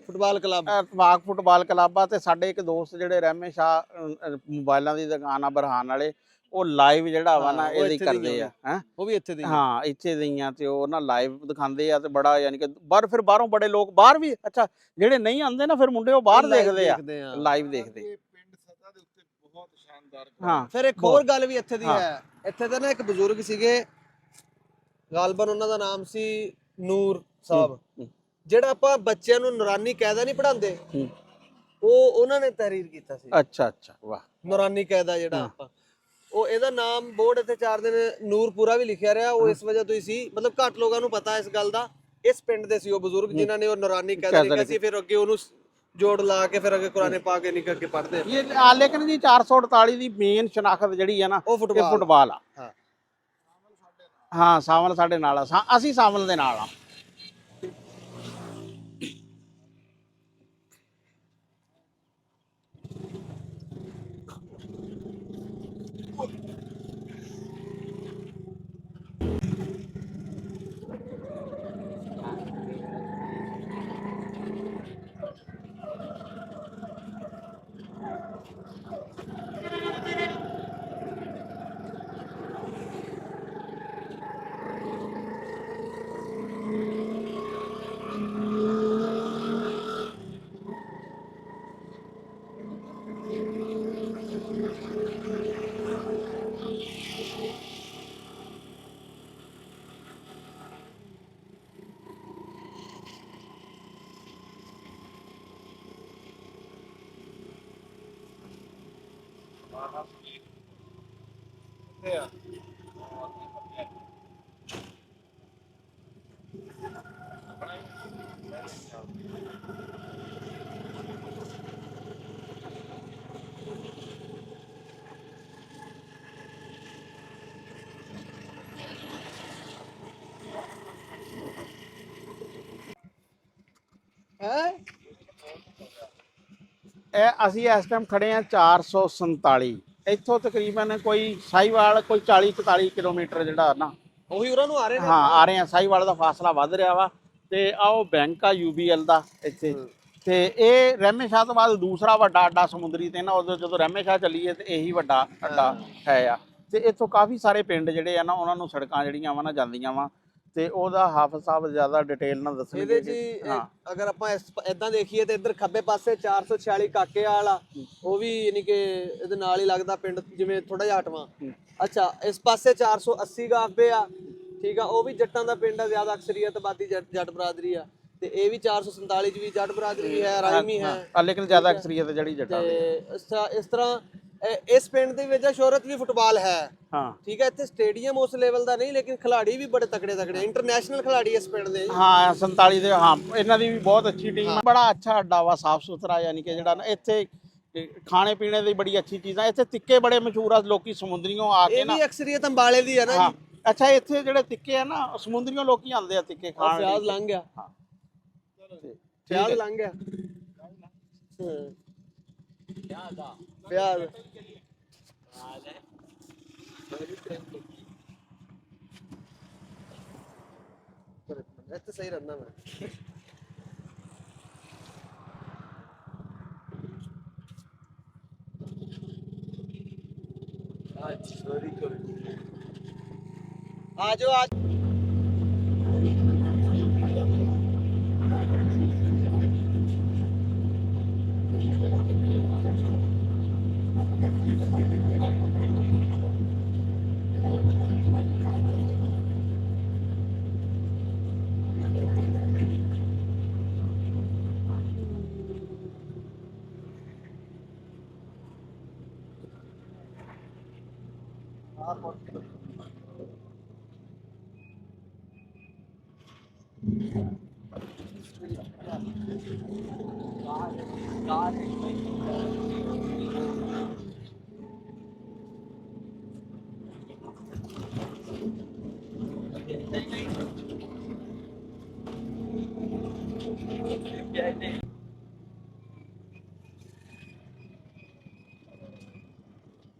Speaker 3: ਫੁੱਟਬਾਲ ਕਲੱਬ,
Speaker 1: ਇਤਫਾਕ ਫੁੱਟਬਾਲ ਕਲੱਬ ਆ। ਤੇ ਸਾਡੇ ਇੱਕ ਦੋਸਤ ਜਿਹੜੇ ਰਹਿਮੇ ਸ਼ਾਹ ਮੋਬਾਈਲਾਂ ਦੀ ਦੁਕਾਨ ਆ ਬਰਹਾਨ ਵਾਲੇ, ਉਹ ਲਾਈਵ ਜਿਹੜਾ ਵਾ ਨਾ ਇਹਦੀ ਕਰਦੇ ਆ। ਹੈ
Speaker 3: ਉਹ ਵੀ ਇੱਥੇ ਦੇ।
Speaker 1: ਹਾਂ ਇੱਥੇ ਦੀਆਂ ਤੇ ਉਹ ਨਾ ਲਾਈਵ ਦਿਖਾਉਂਦੇ ਆ ਤੇ ਬੜਾ ਯਾਨੀ ਕਿ ਫਿਰ ਬਾਹਰੋਂ ਬੜੇ ਲੋਕ ਬਾਹਰ ਵੀ, ਅੱਛਾ ਜਿਹੜੇ ਨਹੀਂ ਆਉਂਦੇ ਨਾ ਫਿਰ ਮੁੰਡੇ ਉਹ ਬਾਹਰ ਦੇਖਦੇ ਆ, ਲਾਈਵ ਦੇਖਦੇ। ਹਾਂ
Speaker 3: ਫਿਰ ਇੱਕ ਹੋਰ ਗੱਲ ਵੀ ਇੱਥੇ ਦੀ ਹੈ। ਇੱਥੇ ਤਾਂ ਨਾ ਇੱਕ ਬਜ਼ੁਰਗ ਸੀਗੇ, ਗਾਲਬਨ ਉਹਨਾਂ ਦਾ ਨਾਮ ਸੀ ਨੂਰ ਸਾਹਿਬ, ਜਿਹੜਾ ਆਪਾਂ ਬੱਚਿਆਂ ਨੂੰ ਨੂਰਾਨੀ ਕਾਇਦਾ ਨਹੀਂ ਪੜਾਉਂਦੇ, ਉਹ ਉਹਨਾਂ ਨੇ ਤਹਿਰੀਰ ਕੀਤਾ ਸੀ।
Speaker 1: ਅੱਛਾ ਅੱਛਾ ਵਾਹ।
Speaker 3: ਨੂਰਾਨੀ ਕਾਇਦਾ ਜਿਹੜਾ ਆਪਾਂ, ਉਹ ਇਹਦਾ ਨਾਮ ਬੋਰਡ ਇੱਥੇ 4 ਦਿਨ ਨੂਰਪੁਰਾ ਵੀ ਲਿਖਿਆ ਰਿਹਾ। ਉਹ ਇਸ ਵਜ੍ਹਾ ਤੋਂ ਹੀ ਸੀ, ਮਤਲਬ ਘੱਟ ਲੋਕਾਂ ਨੂੰ ਪਤਾ ਇਸ ਗੱਲ ਦਾ। ਇਸ ਪਿੰਡ ਦੇ ਸੀ ਉਹ ਬਜ਼ੁਰਗ ਜਿਨ੍ਹਾਂ ਨੇ ਉਹ ਨੂਰਾਨੀ ਕਾਇਦਾ ਲਿਖਿਆ ਸੀ। ਫਿਰ ਅੱਗੇ ਉਹਨੂੰ ਜੋੜ ਲਾ ਕੇ ਫਿਰ ਅੱਗੇ ਕੁਰਾਨੇ ਪਾ ਕੇ ਨਿਕਲ ਕੇ ਪੜ੍ਹਦੇ।
Speaker 1: ਲੇਕਿਨ ਜੀ 448 ਦੀ ਮੇਨ ਸ਼ਨਾਖਤ ਜਿਹੜੀ ਹੈ ਨਾ
Speaker 3: ਉਹ
Speaker 1: ਫੁੱਟਬਾਲ ਆ।
Speaker 3: ਹਾਂ
Speaker 1: ਹਾਂ ਸਾਵਲ ਸਾਡੇ ਨਾਲ ਆ, ਅਸੀਂ ਸਾਵਲ ਦੇ ਨਾਲ ਆ।
Speaker 3: ਹੈ
Speaker 1: ਇਹ ਅਸੀਂ ਇਸ ਟਾਈਮ ਖੜੇ ਆ 447, ਇੱਥੋਂ ਤਕਰੀਬਨ ਕੋਈ ਸਾਹੀਵਾਲ ਕੋਈ 40-41 ਕਿਲੋਮੀਟਰ ਜਿਹੜਾ ਨਾ
Speaker 3: ਉਹੀ ਉਹਨਾਂ ਨੂੰ ਆ ਰਹੇ ਨੇ।
Speaker 1: ਹਾਂ ਆ ਰਹੇ ਆ। ਸਾਹੀਵਾਲ ਦਾ ਫਾਸਲਾ ਵੱਧ ਰਿਹਾ ਵਾ। ਤੇ ਆਹ ਬੈਂਕ ਆ UBL ਦਾ ਇੱਥੇ। ਤੇ ਇਹ ਰਹਿਮੇ ਸ਼ਾਹ ਤੋਂ ਬਾਅਦ ਦੂਸਰਾ ਵੱਡਾ ਅੱਡਾ ਸਮੁੰਦਰੀ ਤੇ ਨਾ, ਉਦੋਂ ਜਦੋਂ ਰਹਿਮੇ ਸ਼ਾਹ ਚੱਲੀਏ ਤੇ ਇਹੀ ਵੱਡਾ ਅੱਡਾ ਹੈ ਆ। ਤੇ ਇੱਥੋਂ ਕਾਫੀ ਸਾਰੇ ਪਿੰਡ ਜਿਹੜੇ ਆ ਨਾ ਉਹਨਾਂ ਨੂੰ ਸੜਕਾਂ ਜਿਹੜੀਆਂ ਵਾ ਨਾ ਜਾਂਦੀਆਂ ਵਾ। ਤੇ ਉਹਦਾ ਹਾਫਿਜ਼ ਸਾਹਿਬ ਜ਼ਿਆਦਾ ਡਿਟੇਲ ਨਾਲ
Speaker 3: ਇਹਦੇ
Speaker 1: ਦੱਸਣਗੇ।
Speaker 3: ਜੀ ਅਗਰ ਆਪਾਂ ਇਦਾਂ ਦੇਖੀਏ ਤੇ ਇੱਧਰ ਖੱਬੇ ਪਾਸੇ 446 ਕਾਕੇਵਾਲ ਆ, ਉਹ ਵੀ ਯਾਨੀ ਕਿ ਇਹਦੇ ਨਾਲ ਹੀ ਲੱਗਦਾ ਪਿੰਡ, ਜਿਵੇਂ ਥੋੜਾ ਜਿਹਾ ਹਟਵਾ। ਅੱਛਾ, ਇਸ ਪਾਸੇ 480 ਗਾਬੇ ਆ, ਠੀਕ ਆ, ਉਹ ਵੀ ਜੱਟਾਂ ਦਾ ਪਿੰਡ ਆ, ਜ਼ਿਆਦਾ ਅਕਸਰੀਅਤ ਆਬਾਦੀ ਜੱਟ ਬਰਾਦਰੀ ਆ। ਤੇ ਇਹ ਵੀ 447 ਚ ਵੀ ਜੱਟ ਬਰਾਦਰੀ ਵੀ ਹੈ, ਰਾਇਮੀ ਹੈ,
Speaker 1: ਲੇਕਿਨ ਜ਼ਿਆਦਾ ਅਕਸਰੀਅਤ ਜਿਹੜੀ ਜੱਟਾਂ ਦੀ।
Speaker 3: ਤੇ ਇਸ ਤਰ੍ਹਾਂ ਇਸ ਪਿੰਡ ਦੀ ਵਜ੍ਹਾ ਸ਼ੋਹਰਤ ਵੀ ਫੁੱਟਬਾਲ ਹੈ।
Speaker 1: ਹਾਂ
Speaker 3: ਠੀਕ ਹੈ, ਇੱਥੇ ਸਟੇਡੀਅਮ ਉਸ ਲੈਵਲ ਦਾ ਨਹੀਂ, ਲੇਕਿਨ ਖਿਲਾੜੀ ਵੀ ਬੜੇ ਤਕੜੇ ਇੰਟਰਨੈਸ਼ਨਲ ਖਿਲਾੜੀ ਇਸ ਪਿੰਡ ਦੇ।
Speaker 1: ਹਾਂ 47 ਦੇ, ਹਾਂ ਇਹਨਾਂ ਦੀ ਵੀ ਬਹੁਤ ਅੱਛੀ ਟੀਮ ਹੈ। ਬੜਾ ਅੱਛਾ ਅੱਡਾ ਵਾ, ਸਾਫ ਸੁਥਰਾ, ਯਾਨੀ ਕਿ ਜਿਹੜਾ ਨਾ ਇੱਥੇ ਖਾਣੇ ਪੀਣੇ ਦੀ ਬੜੀ ਅੱਛੀ ਚੀਜ਼ਾਂ। ਇੱਥੇ ਤਿੱਕੇ ਬੜੇ ਮਸ਼ਹੂਰ ਆ, ਲੋਕੀ ਸਮੁੰਦਰੀਓਂ ਆ ਕੇ
Speaker 3: ਇਹ
Speaker 1: ਨਾ।
Speaker 3: ਵੀ ਅਕਸਰੀਅਤ ਅੰਬਾਲੇ ਦੀ ਹੈ ਨਾ
Speaker 1: ਹਾਂ
Speaker 3: ਜੀ।
Speaker 1: ਅੱਛਾ, ਇੱਥੇ ਜਿਹੜੇ ਤਿੱਕੇ ਆ ਨਾ ਸਮੁੰਦਰੀਓਂ ਲੋਕੀ ਆਉਂਦੇ ਆ ਤਿੱਕੇ ਖਾਣ
Speaker 3: ਪਿਆਜ਼
Speaker 1: ਲਈ।
Speaker 3: ਲੰਘ ਗਿਆ,
Speaker 1: ਹਾਂ
Speaker 3: ਪਿਆਜ਼ ਲੰਘ ਗਿਆ, ਪਿਆਜ਼ ਇੱਥੇ ਸਹੀ ਰਹਿਣਾ ਮੈਂ। ਆ ਜਾਓ ਆ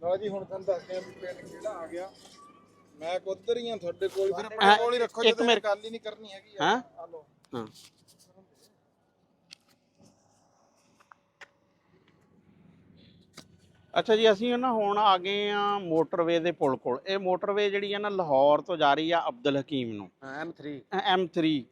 Speaker 5: ਲਓ ਜੀ, ਹੁਣ ਤੁਹਾਨੂੰ ਦੱਸਦੇ ਆ ਵੀ ਪਿੰਡ ਕਿਹੜਾ ਆ ਗਿਆ। ਮੈਂ ਉਧਰ ਹੀ ਆ ਤੁਹਾਡੇ ਕੋਲ, ਫਿਰ ਆਪਣੇ ਕੋਲ ਹੀ ਰੱਖੋ,
Speaker 1: ਇੱਕ ਮਿੰਟ
Speaker 5: ਗੱਲ ਹੀ ਨਹੀਂ ਕਰਨੀ ਹੈਗੀ।
Speaker 1: ਹਾਂ
Speaker 5: ਆ ਲਓ।
Speaker 1: ਹਾਂ ਅੱਛਾ ਜੀ, ਅਸੀਂ ਨਾ ਹੁਣ ਆ ਗਏ ਆ ਮੋਟਰਵੇ ਦੇ ਪੁਲ ਕੋਲ। ਇਹ ਮੋਟਰਵੇ ਜਿਹੜੀ ਆ ਨਾ ਲਾਹੌਰ ਤੋਂ ਜਾ ਰਹੀ ਆ ਅਬਦੁਲ ਹਕੀਮ ਨੂੰ, M3।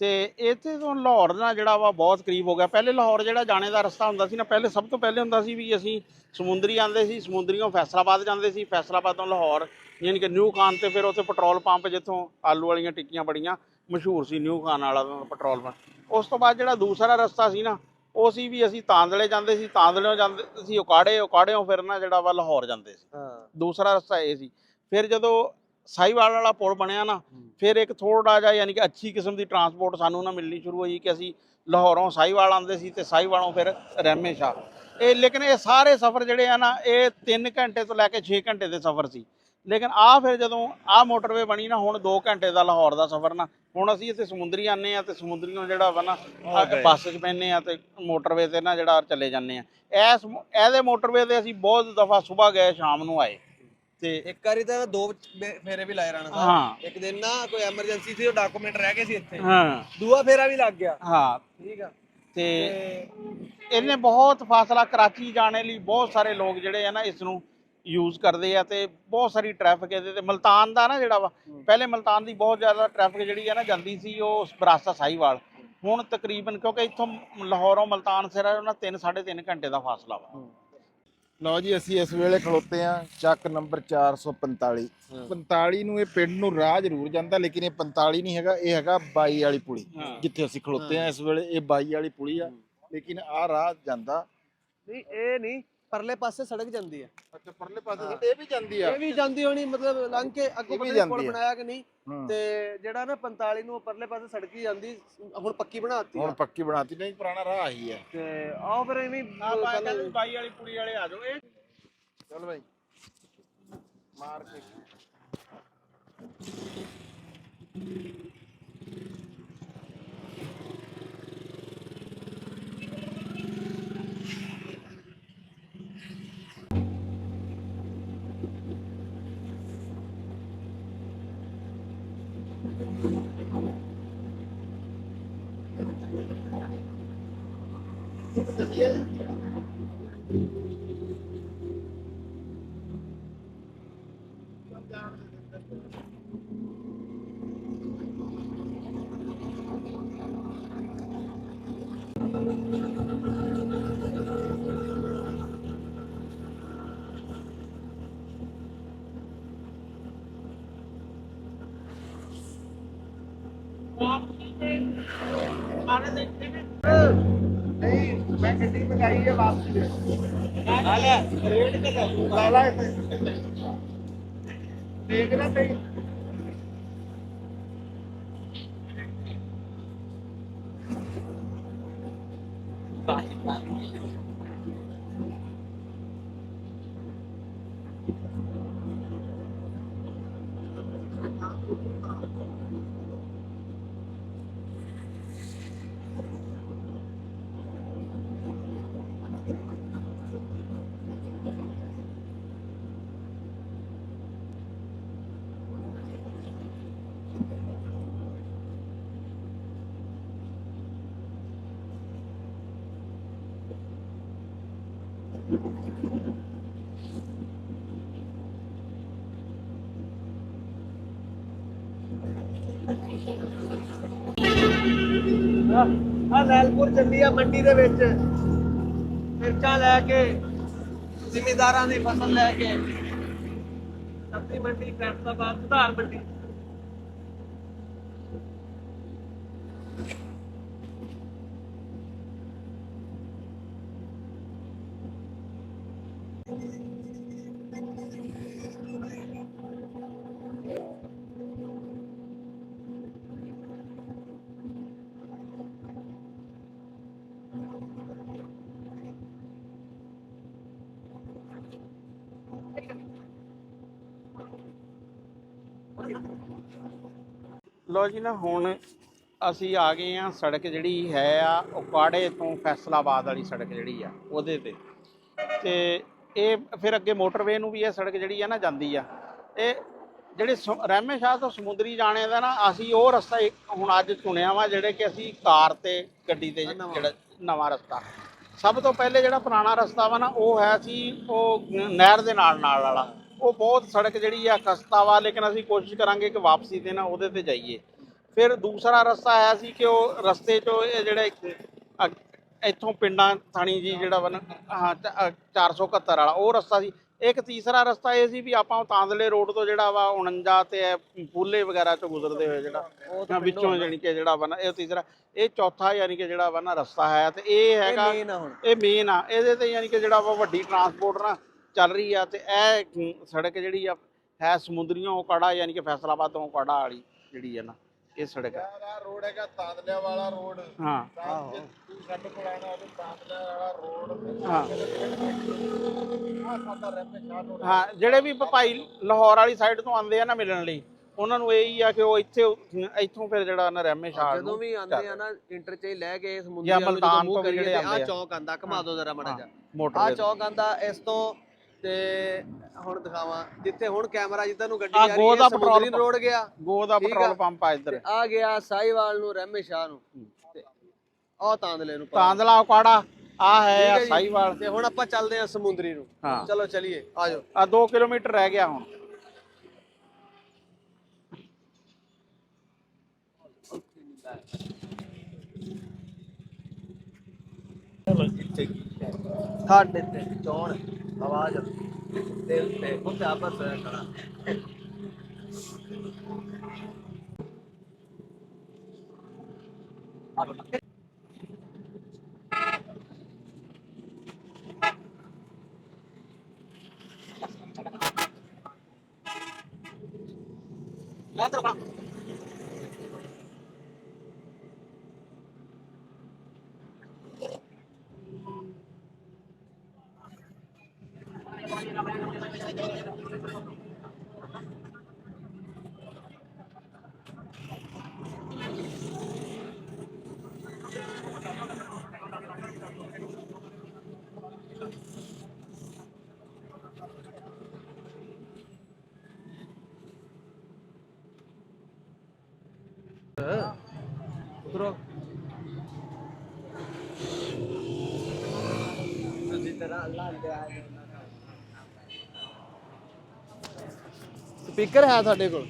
Speaker 1: ਤੇ ਇੱਥੇ ਤੋਂ ਲਾਹੌਰ ਨਾਲ ਜਿਹੜਾ ਵਾ ਬਹੁਤ ਕਰੀਬ ਹੋ ਗਿਆ। ਪਹਿਲੇ ਲਾਹੌਰ ਜਿਹੜਾ ਜਾਣੇ ਦਾ ਰਸਤਾ ਹੁੰਦਾ ਸੀ ਨਾ, ਪਹਿਲੇ ਸਭ ਤੋਂ ਪਹਿਲੇ ਹੁੰਦਾ ਸੀ ਵੀ ਅਸੀਂ ਸਮੁੰਦਰੀ ਆਉਂਦੇ ਸੀ, ਸਮੁੰਦਰੀਓਂ ਫੈਸਲਾਬਾਦ ਜਾਂਦੇ ਸੀ, ਫੈਸਲਾਬਾਦ ਤੋਂ ਲਾਹੌਰ ਯਾਨੀ ਕਿ ਨਿਊ ਖਾਨ। ਤੇ ਫਿਰ ਉੱਥੇ ਪੈਟਰੋਲ ਪੰਪ, ਜਿੱਥੋਂ ਆਲੂ ਵਾਲੀਆਂ ਟਿੱਕੀਆਂ ਬੜੀਆਂ ਮਸ਼ਹੂਰ ਸੀ, ਨਿਊ ਖਾਨ ਵਾਲਾ ਪੈਟਰੋਲ ਪੰਪ। ਉਸ ਤੋਂ ਬਾਅਦ ਜਿਹੜਾ ਦੂਸਰਾ ਰਸਤਾ ਸੀ ਨਾ, ਉਹ ਸੀ ਵੀ ਅਸੀਂ ਤਾਂਦਲੇ ਜਾਂਦੇ ਸੀ, ਤਾਂਦਲਿਓਂ ਜਾਂਦੇ ਸੀ ਉਕਾੜਿਓਂ ਫਿਰ ਨਾ ਜਿਹੜਾ ਵਾ ਲਾਹੌਰ ਜਾਂਦੇ ਸੀ। ਦੂਸਰਾ ਰਸਤਾ ਇਹ ਸੀ। ਫਿਰ ਜਦੋਂ ਸਾਹੀਵਾਲ ਵਾਲਾ ਪੁਲ ਬਣਿਆ ਨਾ, ਫਿਰ ਇੱਕ ਥੋੜਾ ਜਿਹਾ ਯਾਨੀ ਕਿ ਅੱਛੀ ਕਿਸਮ ਦੀ ਟਰਾਂਸਪੋਰਟ ਸਾਨੂੰ ਨਾ ਮਿਲਣੀ ਸ਼ੁਰੂ ਹੋਈ ਕਿ ਅਸੀਂ ਲਾਹੌਰੋਂ ਸਾਹੀਵਾਲ ਆਉਂਦੇ ਸੀ ਤੇ ਸਾਹੀਵਾਲੋਂ ਫਿਰ ਰਹਿਮੇ ਸ਼ਾਹ। ਇਹ ਲੇਕਿਨ ਇਹ ਸਾਰੇ ਸਫ਼ਰ ਜਿਹੜੇ ਆ ਨਾ, ਇਹ 3 ਘੰਟੇ ਤੋਂ ਲੈ ਕੇ 6 ਘੰਟੇ ਦੇ ਸਫ਼ਰ ਸੀ। ਲੇਕਿਨ ਫਿਰ ਜਦੋਂ ਮੋਟਰਵੇ ਬਣੀ ਨਾ, ਹੁਣ 2 ਘੰਟੇ ਦਾ ਲਾਹੌਰ ਦਾ ਸਫ਼ਰ ਨਾ। ਹੁਣ ਅਸੀਂ ਇੱਥੇ ਸਮੁੰਦਰੀ ਆਉਂਦੇ ਆ ਤੇ ਸਮੁੰਦਰੀਓਂ ਜਿਹੜਾ ਵਾ ਨਾ ਬੱਸ 'ਚ ਪੈਂਦੇ ਆ ਤੇ ਮੋਟਰਵੇ ਤੇ ਨਾ ਜਿਹੜਾ ਚਲੇ ਜਾਂਦੇ ਆ। ਇਹਦੇ ਮੋਟਰਵੇ ਤੇ ਅਸੀਂ ਬਹੁਤ ਦਫਾ ਸੁਬਾਹ ਗਏ, ਸ਼ਾਮ ਨੂੰ ਆਏ। ਤੇ
Speaker 3: ਇੱਕ ਵਾਰੀ ਤਾਂ 2 ਫੇਰੇ ਵੀ ਲਾਏ ਰਾਣਾ ਸਾਹਿਬ।
Speaker 1: ਹਾਂ,
Speaker 3: ਇੱਕ ਦਿਨ ਨਾ ਕੋਈ ਐਮਰਜੈਂਸੀ ਸੀ, ਉਹ ਡਾਕੂਮੈਂਟ ਰਹਿ ਗਏ ਸੀ ਇੱਥੇ।
Speaker 1: ਹਾਂ,
Speaker 3: ਦੂਆ ਫੇਰਾ ਵੀ ਲੱਗ ਗਿਆ।
Speaker 1: ਹਾਂ
Speaker 3: ਠੀਕ ਆ।
Speaker 1: ਤੇ ਇਹਨੇ ਬਹੁਤ ਫਾਸਲਾ, ਕਰਾਚੀ ਜਾਣੇ ਲਈ ਬਹੁਤ ਸਾਰੇ ਲੋਕ ਜਿਹੜੇ ਆ ਨਾ ਇਸ ਨੂੰ ਯੂਜ਼ ਕਰਦੇ ਆ। ਤੇ ਬਹੁਤ ਸਾਰੀ ਟ੍ਰੈਫਿਕ ਇਹਦੇ ਤੇ। ਮਲਤਾਨ ਦਾ ਨਾ ਜਿਹੜਾ ਵਾ, ਪਹਿਲੇ ਮਲਤਾਨ ਦੀ ਬਹੁਤ ਜ਼ਿਆਦਾ ਟ੍ਰੈਫਿਕ ਜਿਹੜੀ ਆ ਨਾ ਜਾਂਦੀ ਸੀ ਉਹ ਬਰਾਸਤਾ ਸਾਹੀਵਾਲ। ਹੁਣ ਤਕਰੀਬਨ, ਕਿਉਂਕਿ ਇੱਥੋਂ ਲਾਹੌਰੋਂ ਮਲਤਾਨ ਸਿਰ ਨਾ 3-3.5 ਘੰਟੇ ਦਾ ਫਾਸਲਾ ਵਾ।
Speaker 5: ਲਓ ਜੀ, ਅਸੀਂ ਇਸ ਵੇਲੇ ਖਲੋਤੇ ਆ ਚੱਕ ਨੰਬਰ 445। 45 ਨੂੰ ਇਹ ਪਿੰਡ ਨੂੰ ਰਾਹ ਜ਼ਰੂਰ ਜਾਂਦਾ, ਲੇਕਿਨ ਇਹ 45 ਨਹੀਂ ਹੈਗਾ, ਇਹ ਹੈਗਾ 22 ਵਾਲੀ ਪੁਲੀ। ਜਿੱਥੇ ਅਸੀਂ ਖਲੋਤੇ ਆ ਇਸ ਵੇਲੇ, ਇਹ 22 ਵਾਲੀ ਪੁਲੀ ਆ, ਲੇਕਿਨ ਆਹ ਰਾਹ ਜਾਂਦਾ
Speaker 3: ਨਹੀਂ, ਇਹ ਨਹੀਂ ਪਰਲੇ ਪਾਸੇ ਸੜਕ ਜਾਂਦੀ ਹੈ।
Speaker 5: ਅੱਛਾ ਪਰਲੇ ਪਾਸੇ
Speaker 3: ਹਾਂ।
Speaker 5: ਇਹ ਵੀ ਜਾਂਦੀ ਆ।
Speaker 3: ਇਹ ਵੀ ਜਾਂਦੀ ਹੋਣੀ, ਮਤਲਬ ਲੰਘ ਕੇ ਅੱਗੋਂ
Speaker 5: ਇਹ ਵੀ
Speaker 3: ਪਤਾ ਨਹੀਂ ਪੁਲ
Speaker 5: ਜਾਂਦੀ ਆ।
Speaker 3: ਬਣਾਇਆ ਕਿ ਨਹੀਂ।
Speaker 5: ਹਾਂ।
Speaker 3: ਤੇ ਜਿਹੜਾ ਨਾ 45 ਨੂੰ ਪਰਲੇ ਪਾਸੇ ਸੜਕ ਹੀ ਜਾਂਦੀ, ਹੁਣ ਪੱਕੀ ਬਣਾਤੀ
Speaker 5: ਹੁਣ
Speaker 3: ਆ।
Speaker 5: ਪੱਕੀ ਬਣਾਤੀ, ਨਹੀਂ ਪੁਰਾਣਾ ਰਾਹ ਹੀ ਆ।
Speaker 3: ਤੇ ਆਓ ਫਿਰ ਐਵੇਂ
Speaker 1: ਕਹਿੰਦੇ ਬਾਈ ਵਾਲੀ ਕੁੜੀ ਵਾਲੇ ਆ ਜਾਓ। ਇਹ
Speaker 5: ਚਲ ਬਾਈ ਮਾਰ ਕੇ ਨਹੀਂ, ਮੈਂ ਗੱਡੀ ਮੰਗਾਈ ਹੈ ਵਾਪਸ ਆ ਲੈ ਰੇਟ ਕਿੰਨਾ ਲਾ ਲਾ ਦੇਖ ਨਾ ਸਹੀ।
Speaker 3: ਆ ਲੈਲਪੁਰ ਚੱਲੀ ਆ ਮੰਡੀ ਦੇ ਵਿੱਚ, ਮਿਰਚਾਂ ਲੈ ਕੇ, ਜ਼ਿਮੀਦਾਰਾਂ ਦੀ ਫਸਲ ਲੈ ਕੇ। ਸਬਜ਼ੀ ਮੰਡੀ, ਫੈਸਲਾਬਾਦ ਸੁਧਾਰ ਮੰਡੀ।
Speaker 1: ਲੋ ਜੀ ਨਾ, ਹੁਣ ਅਸੀਂ ਆ ਗਏ ਆ ਸੜਕ ਜਿਹੜੀ ਹੈ ਆ ਉਕਾੜੇ ਤੋਂ ਫੈਸਲਾਬਾਦ ਵਾਲੀ ਸੜਕ ਜਿਹੜੀ ਆ ਉਹਦੇ ਤੇ ਇਹ ਫਿਰ ਅੱਗੇ ਮੋਟਰਵੇ ਨੂੰ ਵੀ ਇਹ ਸੜਕ ਜਿਹੜੀ ਆ ਨਾ ਜਾਂਦੀ ਆ। ਇਹ ਜਿਹੜੇ ਰਹਿਮੇ ਸ਼ਾਹ ਤੋਂ ਸਮੁੰਦਰੀ ਜਾਣੇ ਦਾ ਨਾ, ਅਸੀਂ ਉਹ ਰਸਤਾ ਹੁਣ ਅੱਜ ਚੁਣਿਆ ਵਾ, ਜਿਹੜੇ ਕਿ ਅਸੀਂ ਕਾਰ ਤੇ ਗੱਡੀ ਤੇ ਜਿਹੜਾ ਨਵਾਂ ਰਸਤਾ। ਸਭ ਤੋਂ ਪਹਿਲੇ ਜਿਹੜਾ ਪੁਰਾਣਾ ਰਸਤਾ ਵਾ ਨਾ, ਉਹ ਹੈ ਸੀ ਉਹ ਨਹਿਰ ਦੇ ਨਾਲ ਵਾਲਾ। ਉਹ ਬਹੁਤ ਸੜਕ ਜਿਹੜੀ ਆ ਖਸਤਾ ਵਾ, ਲੇਕਿਨ ਅਸੀਂ ਕੋਸ਼ਿਸ਼ ਕਰਾਂਗੇ ਕਿ ਵਾਪਸੀ ਤੇ ਨਾ ਉਹਦੇ ਤੇ ਜਾਈਏ। ਫਿਰ ਦੂਸਰਾ ਰਸਤਾ ਆਇਆ ਸੀ ਕਿ ਉਹ ਰਸਤੇ 'ਚੋਂ ਇਹ ਜਿਹੜੇ ਇੱਥੋਂ ਪਿੰਡਾਂ ਥਾਣੀ ਜੀ ਜਿਹੜਾ ਵਾ ਨਾ, ਹਾਂ 471 ਵਾਲਾ ਉਹ ਰਸਤਾ ਸੀ। ਇੱਕ ਤੀਸਰਾ ਰਸਤਾ ਇਹ ਸੀ ਵੀ ਆਪਾਂ ਤਾਂਦਲੇ ਰੋਡ ਤੋਂ ਜਿਹੜਾ ਵਾ 49 ਤੇ ਪੂਲੇ ਵਗੈਰਾ 'ਚੋਂ ਗੁਜ਼ਰਦੇ ਹੋਏ ਜਿਹੜਾ ਵਿੱਚੋਂ ਜਾਣੀ ਕਿ ਜਿਹੜਾ ਵਾ ਨਾ ਇਹ ਤੀਸਰਾ, ਇਹ ਚੌਥਾ ਯਾਨੀ ਕਿ ਜਿਹੜਾ ਵਾ ਨਾ ਰਸਤਾ ਹੈ। ਤੇ ਇਹ ਹੈਗਾ, ਇਹ ਮੇਨ ਆ। ਇਹਦੇ ਤੇ ਯਾਨੀ ਕਿ ਜਿਹੜਾ ਵਾ ਵੱਡੀ ਟਰਾਂਸਪੋਰਟ ਨਾ ਚੱਲ ਰਹੀ ਆ। ਤੇ ਇਹ ਸੜਕ ਜਿਹੜੀ ਆ ਹੈ ਸਮੁੰਦਰੀਓਂ ਉਕਾੜਾ ਯਾਨੀ ਕਿ ਫੈਸਲਾਬਾਦ ਤੋਂ ਉਕਾੜਾ ਵਾਲੀ ਜਿਹੜੀ ਆ ਨਾ, ਇਹ ਸੜਕ ਹੈ।
Speaker 5: ਰੋਡ ਹੈਗਾ ਤਾਂਦਲਿਆਂ ਵਾਲਾ ਰੋਡ।
Speaker 1: ਹਾਂ
Speaker 5: ਤੂੰ ਸਾਡੇ ਕੋਲ ਆਣਾ ਉਹ ਤਾਂਦਲਿਆਂ ਵਾਲਾ ਰੋਡ।
Speaker 1: ਹਾਂ
Speaker 5: ਆ ਸਾਡਾ ਰਹਿਮੇ ਸ਼ਾਹ ਰੋਡ।
Speaker 1: ਹਾਂ, ਜਿਹੜੇ ਵੀ ਭਾਈ ਲਾਹੌਰ ਵਾਲੀ ਸਾਈਡ ਤੋਂ ਆਉਂਦੇ ਆ ਨਾ ਮਿਲਣ ਲਈ, ਉਹਨਾਂ ਨੂੰ ਇਹੀ ਆ ਕਿ ਉਹ ਇੱਥੋਂ ਫਿਰ ਜਿਹੜਾ ਨਾ ਰਹਿਮੇ ਸ਼ਾਹ
Speaker 3: ਜਦੋਂ ਵੀ ਆਉਂਦੇ ਆ ਨਾ ਇੰਟਰਚੇਂਜ ਲੈ ਕੇ ਸਮੁੰਦਰੀ
Speaker 1: ਜਾਂ
Speaker 3: ਵਾਲੇ
Speaker 1: ਮਲਤਾਨ
Speaker 3: ਮੂੰਹ
Speaker 1: ਤੋਂ ਵੀ
Speaker 3: ਕਰੀਏ
Speaker 1: ਜਿਹੜੇ
Speaker 3: ਤੇ ਆ
Speaker 1: ਆਉਂਦੇ ਆ।
Speaker 3: ਚੌਕ ਆਂਦਾ, ਘੁਮਾ ਦੋ ਜ਼ਰਾ ਮਾੜਾ ਜਿਹਾ। ਆ
Speaker 1: ਮੋਟਰ
Speaker 3: ਚੌਕ ਆਂਦਾ ਇਸ ਤੋਂ। ਤੇ ਹੁਣ ਦਿਖਾਵਾਂ ਜਿੱਥੇ ਹੁਣ ਕੈਮਰਾ ਜਿੱਦਾਂ ਨੂੰ ਗੱਡੀ
Speaker 1: ਆ
Speaker 3: ਆ ਰਹੀ
Speaker 1: ਗੋ
Speaker 3: ਹੈ,
Speaker 1: ਦਾ
Speaker 3: ਸਮੁੰਦਰੀ
Speaker 1: ਪੈਟਰੋਲ
Speaker 3: ਰੋਡ ਗਿਆ,
Speaker 1: ਗੋ ਦਾ
Speaker 3: ਠੀਕ ਆ।
Speaker 1: ਪੈਟਰੋਲ ਪੰਪ ਆ ਇੱਧਰ।
Speaker 3: ਆ ਗਿਆ ਸਾਹੀਵਾਲ ਨੂੰ, ਰਹਿਮੇ ਸ਼ਾਹ ਨੂੰ, ਤੇ ਆ ਤਾਂਦਲੇ ਨੂੰ।
Speaker 1: ਤਾਂਦਲਾ ਉਕਾੜਾ ਆ ਹੈ
Speaker 3: ਠੀਕ
Speaker 1: ਆ
Speaker 3: ਜੀ।
Speaker 1: ਸਾਹੀਵਾਲ।
Speaker 3: ਤੇ ਹੁਣ ਆਪਾਂ ਚੱਲਦੇ ਆ ਸਮੁੰਦਰੀ ਨੂੰ।
Speaker 1: ਹਾਂ।
Speaker 3: ਚਲੋ ਚਲੀਏ, ਆ ਜਾਓ।
Speaker 1: ਆ 2 ਕਿਲੋਮੀਟਰ ਰਹਿ ਗਿਆ ਹੁਣ।
Speaker 3: ਸਾਡੇ ਤੇ ਚੋਣ ਆਵਾਜ਼ ਦਿਲ ਤੇ ਉੱਤੇ ਆਪਸ ਖੜਾ। ਉਤਰੋ। ਸਪੀਕਰ ਹੈ ਤੁਹਾਡੇ ਕੋਲ?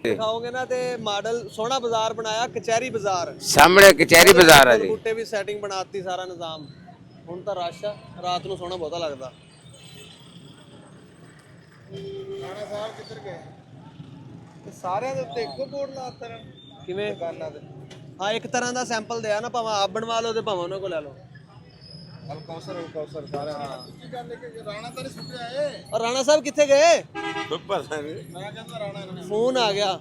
Speaker 3: ਦਿਖਾਓਗੇ ਨਾ ਤੇ ਮਾਡਲ ਸੋਹਣਾ ਬਾਜ਼ਾਰ ਬਣਾਇਆ, ਕਚਹਿਰੀ ਬਾਜ਼ਾਰ
Speaker 4: ਸਾਹਮਣੇ ਕਚਹਿਰੀ ਬਾਜ਼ਾਰ ਆ ਜੀ।
Speaker 3: ਬੂਟੇ ਵੀ ਸੈਟਿੰਗ ਬਣਾਤੀ, ਸਾਰਾ ਨਿਜ਼ਾਮ। ਹੁਣ ਤਾਂ ਰਸ਼ ਆ, ਰਾਤ ਨੂੰ ਸੋਹਣਾ ਬਹੁਤਾ ਲੱਗਦਾ।
Speaker 5: ਰਾਣਾ ਸਾਹਿਬ ਕਿੱਧਰ ਗਏ?
Speaker 3: ਤੇ ਸਾਰਿਆਂ ਦੇ ਉੱਤੇ ਇੱਕੋ ਬੋਰਡ ਲਾਤਾ ਨੇ ਕਿਵੇਂ? ਦੁਕਾਨਾਂ ਤੇ ਹਾਂ, ਇੱਕ ਤਰ੍ਹਾਂ ਦਾ ਸੈਂਪਲ ਦਿਆ ਨਾ, ਭਾਵੇਂ ਆਪ ਬਣਵਾ ਲਓ ਤੇ ਭਾਵੇਂ ਉਹਨਾਂ ਕੋਲ ਲੈ ਲਓ।
Speaker 5: ਅਲਕੌਸਰ ਸਾਰਾ। ਕੀ ਗੱਲ ਹੈ ਕਿ ਰਾਣਾ ਤਾਂ ਨਹੀਂ ਸੁੱਟਿਆ ਏ?
Speaker 3: ਔਰ ਰਾਣਾ ਸਾਹਿਬ ਕਿੱਥੇ ਗਏ?
Speaker 2: ਪਤਾ ਨਹੀਂ।
Speaker 5: ਮੈਂ ਕਹਿੰਦਾ ਰਾਣਾ ਇਹਨਾਂ ਨੇ
Speaker 3: ਫੋਨ ਆ ਗਿਆ।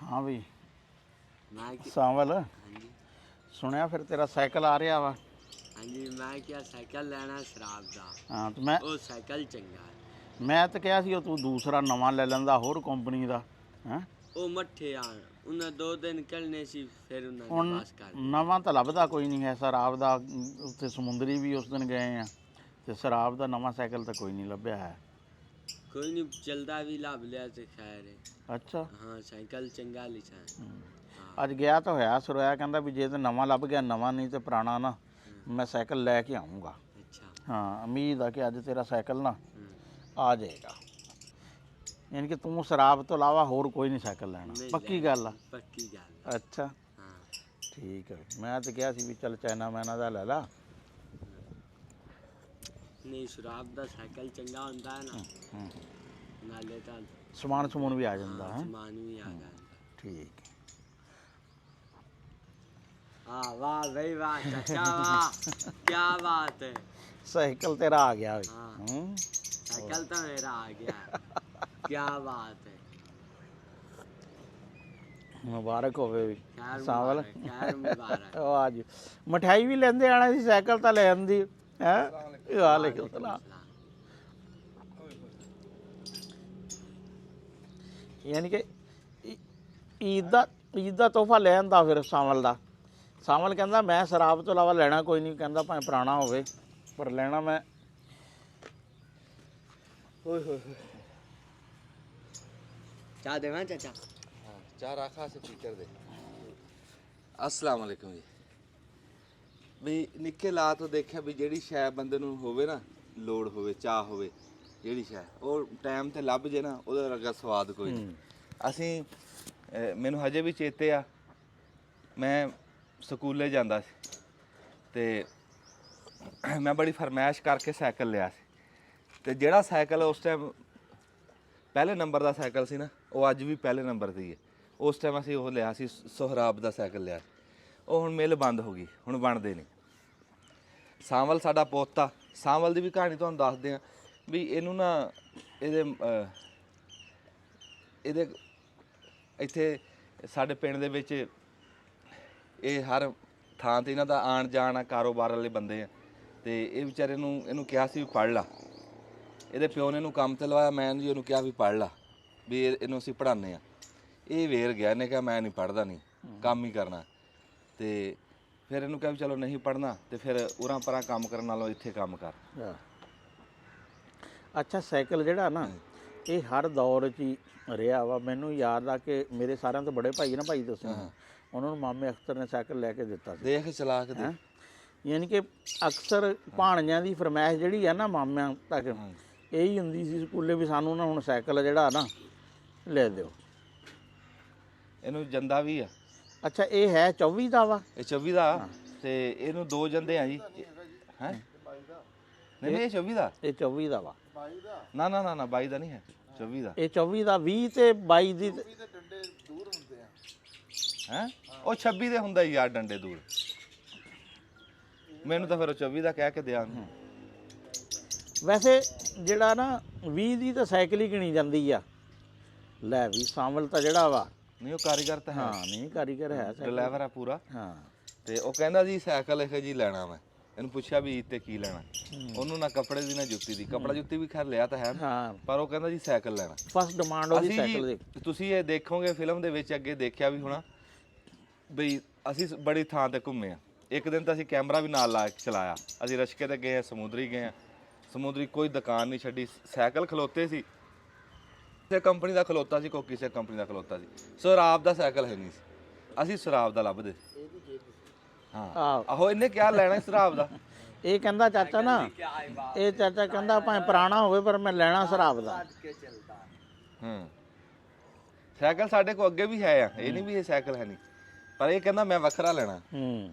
Speaker 1: ਹਾਂ ਵੀ ਸਾਵਲ, ਸੁਣਿਆ ਫਿਰ ਤੇਰਾ ਸਾਈਕਲ ਆ ਰਿਹਾ ਵਾ।
Speaker 6: ਹਾਂਜੀ, ਮੈਂ ਕਿਹਾ ਸਾਈਕਲ ਲੈਣਾ ਸ਼ਰਾਬ ਦਾ,
Speaker 1: ਹਾਂ ਤੇ ਮੈਂ
Speaker 6: ਉਹ ਸਾਈਕਲ ਚੰਗਾ ਹੈ।
Speaker 1: ਮੈਂ ਤਾਂ ਕਿਹਾ ਸੀ ਉਹ ਤੂੰ ਦੂਸਰਾ ਨਵਾਂ ਲੈ ਲੈਂਦਾ ਹੋਰ ਕੰਪਨੀ ਦਾ। ਹੈਂ
Speaker 6: ਉਹ ਮੱਠੇ ਆਣ, ਉਹਨਾਂ 2 ਦਿਨ ਕੱਢਨੇ ਸੀ, ਫਿਰ ਉਹਨਾਂ ਨੇ
Speaker 1: ਹੁਣ
Speaker 6: ਪਾਸ ਕਰ
Speaker 1: ਨਵਾਂ ਤਾਂ ਲੱਭਦਾ ਕੋਈ ਨਹੀਂ ਹੈ ਸ਼ਰਾਬ ਦਾ। ਉੱਥੇ ਸਮੁੰਦਰੀ ਵੀ ਉਸ ਦਿਨ ਗਏ ਆ ਤੇ ਸ਼ਰਾਬ ਦਾ ਨਵਾਂ ਸਾਈਕਲ ਤਾਂ ਕੋਈ ਨਹੀਂ ਲੱਭਿਆ ਹੈ।
Speaker 6: ਕੋਈ ਨਹੀਂ, ਚਲਦਾ ਵੀ ਲੱਭ ਲਿਆ ਤੇ ਖੈਰ ਹੈ।
Speaker 1: ਅੱਛਾ,
Speaker 6: ਹਾਂ, ਸਾਈਕਲ ਚੰਗਾ ਲਿਖਾ।
Speaker 1: ਅੱਜ ਗਿਆ ਤਾਂ ਹੋਇਆ ਸੁਰੋਇਆ, ਕਹਿੰਦਾ ਵੀ ਜੇ ਤਾਂ ਨਵਾਂ ਲੱਭ ਗਿਆ ਨਵਾਂ, ਨਹੀਂ ਤੇ ਪੁਰਾਣਾ ਨਾ ਮੈਂ ਸਾਈਕਲ ਲੈ ਕੇ ਆਉਂਗਾ।
Speaker 6: ਅੱਛਾ।
Speaker 1: ਹਾਂ, ਉਮੀਦ ਆ ਕਿ ਅੱਜ ਤੇਰਾ ਸਾਈਕਲ ਨਾ ਆ ਜਾਏਗਾ। ਯਾਨੀ ਕਿ ਤੂੰ ਸ਼ਰਾਬ ਤੋਂ ਇਲਾਵਾ ਹੋਰ ਕੋਈ ਨਹੀਂ ਸਾਈਕਲ ਲੈਣਾ,
Speaker 6: ਨਹੀਂ
Speaker 1: ਪੱਕੀ ਗੱਲ ਆ?
Speaker 6: ਪੱਕੀ ਗੱਲ।
Speaker 1: ਅੱਛਾ
Speaker 6: ਹਾਂ,
Speaker 1: ਠੀਕ ਹੈ। ਮੈਂ ਤਾਂ ਕਿਹਾ ਸੀ ਵੀ ਚੱਲ ਚਾਈਨਾ ਮੈਨਾ ਦਾ ਲੈ ਲਾ।
Speaker 6: ਨਹੀਂ, ਸ਼ਰਾਬ ਦਾ ਸਾਈਕਲ ਚੰਗਾ ਹੁੰਦਾ ਹੈ ਨਾ,
Speaker 1: ਹੂੰ,
Speaker 6: ਨਾਲੇ ਤਾਂ
Speaker 1: ਸਮਾਨ ਸਮੂਨ ਵੀ ਆ ਜਾਂਦਾ ਹੈ।
Speaker 6: ਸਮਾਨ ਵੀ ਆ ਗਿਆ।
Speaker 1: ਠੀਕ।
Speaker 6: हाँ, वाह भाई वाह चाचा, वाह क्या बात है।
Speaker 1: ਸਾਈਕਲ ਤੇਰਾ ਆ ਗਿਆ ਵੀ।
Speaker 6: हाँ,
Speaker 1: ਹੂੰ,
Speaker 6: साइकिल तो मेरा आ गया। क्या बात है।
Speaker 1: ਮੁਬਾਰਕ ਹੋਵੇ ਵੀ
Speaker 6: खैर
Speaker 1: ਸਾਵਲ।
Speaker 6: मुबारक, खैर मुबारक।
Speaker 1: ਉਹ ਆ ਜੀ, ਮਠਿਆਈ ਵੀ ਲੈਂਦੇ ਆਣਾ ਸੀ, ਸਾਈਕਲ ਤਾਂ ਲੈ ਆਂਦੀ ਹੈ। ਵਾਲੇਕੁਮ ਸਲਾਮ। ਯਾਨੀ ਕਿ ਈਦ ਦਾ ਤੋਹਫਾ ਲੈ ਆਂਦਾ ਫਿਰ ਸਾਵਲ ਦਾ। ਸਾਵਲ ਕਹਿੰਦਾ ਮੈਂ ਸ਼ਰਾਬ ਤੋਂ ਇਲਾਵਾ ਲੈਣਾ ਕੋਈ ਨਹੀਂ, ਕਹਿੰਦਾ ਭਾਵੇਂ ਪੁਰਾਣਾ ਹੋਵੇ ਪਰ ਲੈਣਾ ਮੈਂ।
Speaker 3: ਓਏ ਹੋਏ ਹੋਏ।
Speaker 6: चाह देवा चाचा?
Speaker 2: ਚਾਹ ਰੱਖਾ ਸਪੀਕਰ ਦੇ। ਅਸਲਾਮ ਵਾਲੇਕੁਮ ਜੀ। ਵੀ ਨਿੱਕੇ ਲਾ ਤੋਂ ਦੇਖਿਆ ਵੀ ਜਿਹੜੀ ਸ਼ੈ ਬੰਦੇ ਨੂੰ ਹੋਵੇ ਨਾ, ਲੋੜ ਹੋਵੇ, ਚਾਹ ਹੋਵੇ, ਜਿਹੜੀ ਸ਼ੈ ਉਹ ਟਾਈਮ ਤੇ ਲੱਭ ਜੇ ਨਾ, ਉਹਦਾ ਵਰਗਾ ਸਵਾਦ ਕੋਈ ਨਹੀਂ। ਅਸੀਂ ਮੈਨੂੰ ਹਜੇ ਵੀ ਚੇਤੇ ਆ, ਮੈਂ ਸਕੂਲੇ ਜਾਂਦਾ ਸੀ ਤੇ ਮੈਂ ਬੜੀ ਫਰਮਾਇਸ਼ ਕਰਕੇ ਸਾਈਕਲ ਲਿਆ ਸੀ। ਤੇ ਜਿਹੜਾ ਸਾਈਕਲ ਉਸ ਟਾਈਮ ਪਹਿਲੇ ਨੰਬਰ ਦਾ ਸਾਈਕਲ ਸੀ ਨਾ, ਉਹ ਅੱਜ ਵੀ ਪਹਿਲੇ ਨੰਬਰ ਦੀ ਹੈ। ਉਸ ਟਾਈਮ ਅਸੀਂ ਉਹ ਲਿਆ ਸੀ, ਸੋਹਰਾਬ ਦਾ ਸਾਈਕਲ ਲਿਆ। ਉਹ ਹੁਣ ਮਿਲ ਬੰਦ ਹੋ ਗਈ, ਹੁਣ ਬਣਦੇ ਨਹੀਂ। ਸਾਂਵਲ ਸਾਡਾ ਪੋਤਾ, ਸਾਂਵਲ ਦੀ ਵੀ ਕਹਾਣੀ ਤੁਹਾਨੂੰ ਦੱਸਦੇ ਆ ਵੀ ਇਹਨੂੰ ਨਾ ਇਹਦੇ ਇੱਥੇ ਸਾਡੇ ਪਿੰਡ ਦੇ ਵਿੱਚ ਇਹ ਹਰ ਥਾਂ ਤੇ ਇਹਨਾਂ ਦਾ ਆਣ ਜਾਣ ਆ, ਕਾਰੋਬਾਰ ਵਾਲੇ ਬੰਦੇ ਆ। ਤੇ ਇਹ ਵਿਚਾਰੇ ਨੂੰ ਇਹਨੂੰ ਕਿਹਾ ਸੀ ਵੀ ਪੜ੍ਹ ਲਾ। ਇਹਦੇ ਪਿਓ ਨੇ ਇਹਨੂੰ ਕੰਮ ਤੇ ਲਵਾਇਆ, ਮੈਂ ਜੀ ਉਹਨੂੰ ਕਿਹਾ ਵੀ ਪੜ੍ਹ ਲਾ, ਵੀ ਇਹਨੂੰ ਅਸੀਂ ਪੜ੍ਹਾਉਂਦੇ ਆ। ਇਹ ਵੇਰ ਗਿਆ, ਇਹਨੇ ਕਿਹਾ ਮੈਂ ਨਹੀਂ ਪੜ੍ਹਦਾ, ਨਹੀਂ ਕੰਮ ਹੀ ਕਰਨਾ। ਤੇ ਫਿਰ ਇਹਨੂੰ ਕਿਹਾ ਵੀ ਚਲੋ ਨਹੀਂ ਪੜ੍ਹਨਾ ਤੇ ਫਿਰ ਉਰਾਂ ਪਰਾਂ ਕੰਮ ਕਰਨ ਨਾਲੋਂ ਇੱਥੇ ਕੰਮ ਕਰ।
Speaker 1: ਅੱਛਾ, ਸਾਈਕਲ ਜਿਹੜਾ ਨਾ ਇਹ ਹਰ ਦੌਰ 'ਚ ਹੀ ਰਿਹਾ ਵਾ। ਮੈਨੂੰ ਯਾਦ ਆ ਕਿ ਮੇਰੇ ਸਾਰਿਆਂ ਤੋਂ ਬੜੇ ਭਾਈ ਨਾ, ਭਾਈ ਤੁਸੀਂ, ਉਹਨਾਂ ਨੂੰ ਮਾਮੇ ਅਖਤਰ ਨੇ ਸਾਈਕਲ ਲੈ ਕੇ ਦਿੱਤਾ ਸੀ।
Speaker 2: ਦੇਖ ਚਲਾ ਕੇ
Speaker 1: ਹੈਂ, ਯਾਨੀ ਕਿ ਅਕਸਰ ਭਾਣਿਆਂ ਦੀ ਫਰਮਾਇਸ਼ ਜਿਹੜੀ ਆ ਨਾ ਮਾਮਿਆਂ ਤੱਕ ਇਹੀ ਹੁੰਦੀ ਸੀ ਸਕੂਲੇ ਵੀ ਸਾਨੂੰ ਨਾ ਹੁਣ ਸਾਈਕਲ ਜਿਹੜਾ ਨਾ ਲੈ ਦਿਓ।
Speaker 2: ਇਹਨੂੰ ਜੰਦਾ ਵੀ ਆ।
Speaker 1: ਅੱਛਾ, ਇਹ ਹੈ 24 ਦਾ ਵਾ?
Speaker 2: ਇਹ 24 ਦਾ ਤੇ ਇਹਨੂੰ 2 ਜੰਦੇ ਆ ਜੀ। ਹੈ ਨਹੀਂ ਇਹ 24 ਦਾ।
Speaker 1: ਇਹ 24 ਦਾ ਵਾ।
Speaker 2: ਨਾ ਨਾ ਨਾ ਨਾ 22 ਦਾ ਨਹੀਂ ਹੈ, 24 ਦਾ।
Speaker 1: ਇਹ 24 ਦਾ, 20 ਤੇ 22 ਦੀ।
Speaker 2: ਹੈ ਉਹ 26 ਦੇ ਹੁੰਦਾ ਯਾਰ ਡੰਡੇ ਦੂਰ। ਮੈਨੂੰ ਤਾਂ ਫਿਰ ਉਹ 24 ਦਾ ਕਹਿ ਕੇ ਦਿਆਂ।
Speaker 1: ਵੈਸੇ ਜਿਹੜਾ ਨਾ 20 ਦੀ ਤਾਂ ਸਾਈਕਲ ਹੀ ਗਿਣੀ ਜਾਂਦੀ ਆ। ਲੈ ਵੀ ਸਾਮਲ ਤਾਂ ਜਿਹੜਾ ਵਾ,
Speaker 2: ਨਹੀਂ ਉਹ ਕਾਰੀਗਰ ਤਾਂ ਹੈ,
Speaker 1: ਹਾਂ ਨਹੀਂ ਕਾਰੀਗਰ ਹੈ ਸਾਈਕਲ।
Speaker 2: ਡਰਾਈਵਰ ਆ ਪੂਰਾ।
Speaker 1: ਹਾਂ
Speaker 2: ਤੇ ਉਹ ਕਹਿੰਦਾ ਜੀ ਸਾਈਕਲ ਇਹੋ ਜੀ ਲੈਣਾ ਮੈਂ। ਇਹਨੂੰ ਪੁੱਛਿਆ ਵੀ ਈਦ ਤੇ ਕੀ ਲੈਣਾ, ਉਹਨੂੰ ਨਾ ਕੱਪੜੇ ਦੀ ਨਾ ਜੁੱਤੀ ਦੀ। ਕੱਪੜਾ ਜੁੱਤੀ ਵੀ ਖੈਰ ਲਿਆ ਤਾਂ ਹੈ,
Speaker 1: ਹਾਂ
Speaker 2: ਪਰ ਉਹ ਕਹਿੰਦਾ ਜੀ ਸਾਈਕਲ ਲੈਣਾ।
Speaker 1: ਫਸਟ ਡਿਮਾਂਡ ਉਹਦੀ ਸਾਈਕਲ ਦੀ।
Speaker 2: ਤੁਸੀਂ ਇਹ ਦੇਖੋਗੇ ਫਿਲਮ ਦੇ ਵਿੱਚ, ਅੱਗੇ ਦੇਖਿਆ ਵੀ ਹੋਣਾ ਬਈ ਅਸੀਂ ਬੜੀ ਥਾਂ ਤੇ ਘੁੰਮੇ ਆ। ਇੱਕ ਦਿਨ ਤਾਂ ਅਸੀਂ ਕੈਮਰਾ ਵੀ ਨਾਲ ਲਾ ਕੇ ਚਲਾਇਆ। ਅਸੀਂ ਰਸ਼ਕੇ ਤੇ ਗਏ ਆ, ਸਮੁੰਦਰੀ ਗਏ ਆ, ਸਮੁੰਦਰੀ ਕੋਈ ਦੁਕਾਨ ਨਹੀਂ ਛੱਡੀ, ਸਾਈਕਲ ਖਲੋਤੇ ਸੀ। ਕਿਸੇ ਕੰਪਨੀ ਦਾ ਖਲੋਤਾ ਸੀ, ਕੋਈ ਕਿਸੇ ਕੰਪਨੀ ਦਾ ਖਲੋਤਾ ਸੀ। ਸ਼ਰਾਬ ਦਾ ਸਾਈਕਲ ਹੈ ਨਹੀਂ ਸੀ, ਅਸੀਂ ਸ਼ਰਾਬ ਦਾ ਲੱਭਦੇ। ਹਾਂ ਆਹੋ ਇਹਨੇ ਕਿਹਾ ਲੈਣਾ ਸ਼ਰਾਬ ਦਾ।
Speaker 1: ਇਹ ਕਹਿੰਦਾ ਚਾਚਾ ਨਾ, ਇਹ ਚਾਚਾ ਕਹਿੰਦਾ ਭਾਵੇਂ ਪੁਰਾਣਾ ਹੋਵੇ ਪਰ ਮੈਂ ਲੈਣਾ ਸ਼ਰਾਬ ਦਾ।
Speaker 2: ਸਾਈਕਲ ਸਾਡੇ ਕੋਲ ਅੱਗੇ ਵੀ ਹੈ ਆ, ਇਹ ਨਹੀਂ ਵੀ ਇਹ ਸਾਈਕਲ ਹੈ ਨਹੀਂ, ਪਰ ਇਹ ਕਹਿੰਦਾ ਮੈਂ ਵੱਖਰਾ ਲੈਣਾ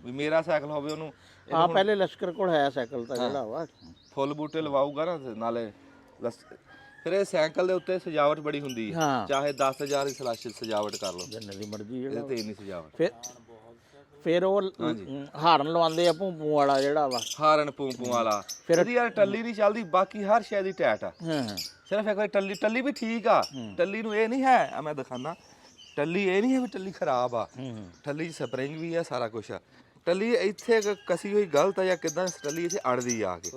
Speaker 2: ਵੀ ਮੇਰਾ ਸਾਈਕਲ ਹੋਵੇ। ਉਹਨੂੰ
Speaker 1: ਹਾਂ ਪਹਿਲੇ ਲਸ਼ਕਰ ਕੋਲ ਹੈ ਸਾਈਕਲ ਤਾਂ ਜਿਹੜਾ ਵਾ,
Speaker 2: ਫੁੱਲ ਬੂਟੇ ਲਵਾਊਗਾ ਨਾ ਨਾਲੇ। ਫਿਰ ਇਹ ਸਾਈਕਲ ਦੇ ਉੱਤੇ ਸਜਾਵਟ ਬੜੀ ਹੁੰਦੀ ਹੈ,
Speaker 1: ਹਾਂ
Speaker 2: ਚਾਹੇ 10,000 ਦੀ ਸਜਾਵਟ ਕਰ ਲਓ,
Speaker 1: ਜਿੰਨੇ ਦੀ ਮਰਜ਼ੀ
Speaker 2: ਇਹਦੇ
Speaker 1: ਜਿਹੜਾ।
Speaker 2: ਤੇ ਇੰਨੀ ਸਜਾਵਟ।
Speaker 1: ਫਿਰ ਉਹ ਹਾਰਨ ਲਵਾਉਂਦੇ ਆ ਭੂੰ ਵਾਲਾ ਜਿਹੜਾ ਵਾ,
Speaker 2: ਹਾਰਨ ਪੂੰ ਵਾਲਾ। ਫਿਰ ਇਹਦੀ ਯਾਰ ਟੱਲੀ ਨਹੀਂ ਚੱਲਦੀ, ਬਾਕੀ ਹਰ ਸ਼ੈ ਦੀ ਟੈਟ ਆ।
Speaker 1: ਹਾਂ
Speaker 2: ਸਿਰਫ ਇੱਕ ਟੱਲੀ ਵੀ ਠੀਕ ਆ। ਟੱਲੀ ਨੂੰ ਇਹ ਨਹੀਂ ਹੈ, ਮੈਂ ਦਿਖਾਣਾ, ਟੱਲੀ ਇਹ ਨਹੀਂ ਹੈ ਵੀ ਟੱਲੀ ਖਰਾਬ ਆ। ਟੱਲੀ 'ਚ ਸਪਰਿੰਗ ਵੀ ਆ, ਸਾਰਾ ਕੁਝ ਆ। ਟੱਲੀ ਇੱਥੇ ਕਸੀ ਹੋਈ ਗਲਤ ਆ ਜਾਂ ਕਿਦਾਂ, ਟੱਲੀ ਇੱਥੇ ਅੜਦੀ ਆ ਕੇ।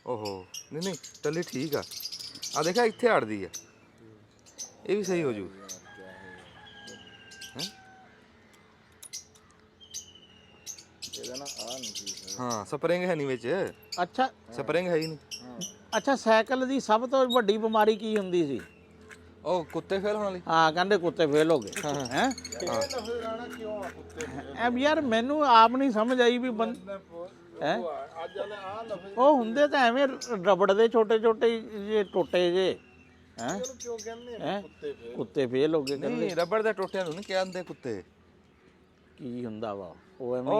Speaker 2: ਓਹੋ ਨਹੀਂ ਟੱਲੀ ਠੀਕ ਆ, ਆ ਦੇਖਿਆ ਇੱਥੇ ਅੜਦੀ ਆ, ਇਹ ਵੀ ਸਹੀ ਹੋ ਜੂ। ਹਾਂ ਸਪਰਿੰਗ ਹੈ ਨਹੀਂ ਵਿੱਚ,
Speaker 1: ਅੱਛਾ
Speaker 2: ਸਪਰਿੰਗ ਹੈ ਹੀ ਨਹੀਂ।
Speaker 1: ਅੱਛਾ ਸਾਈਕਲ ਦੀ ਸਭ ਤੋਂ ਵੱਡੀ ਬਿਮਾਰੀ ਕੀ ਹੁੰਦੀ ਸੀ?
Speaker 2: ਉਹ ਕੁੱਤੇ ਫੇਲ ਹੋਣ ਵਾਲੀ।
Speaker 1: ਹਾਂ ਕਹਿੰਦੇ ਕੁੱਤੇ ਫੇਲ ਹੋ ਗਏ ਹੈ। ਐ ਯਾਰ ਮੈਨੂੰ ਆਪ ਨਹੀਂ ਸਮਝ ਆਈ ਵੀ ਹੈ ਉਹ ਹੁੰਦੇ ਤਾਂ ਐਵੇਂ ਰਬੜ ਦੇ ਛੋਟੇ ਛੋਟੇ ਜੇ ਟੋਟੇ ਜੇ ਹੈ ਕੁੱਤੇ ਫੇਲ ਹੋ ਗਏ।
Speaker 2: ਨਹੀਂ ਰਬੜ ਦੇ ਟੋਟਿਆਂ ਨੂੰ ਨਹੀਂ ਕਹਿੰਦੇ ਕੁੱਤੇ।
Speaker 1: ਕੀ ਹੁੰਦਾ ਵਾ ਉਹ ਐਵੇਂ?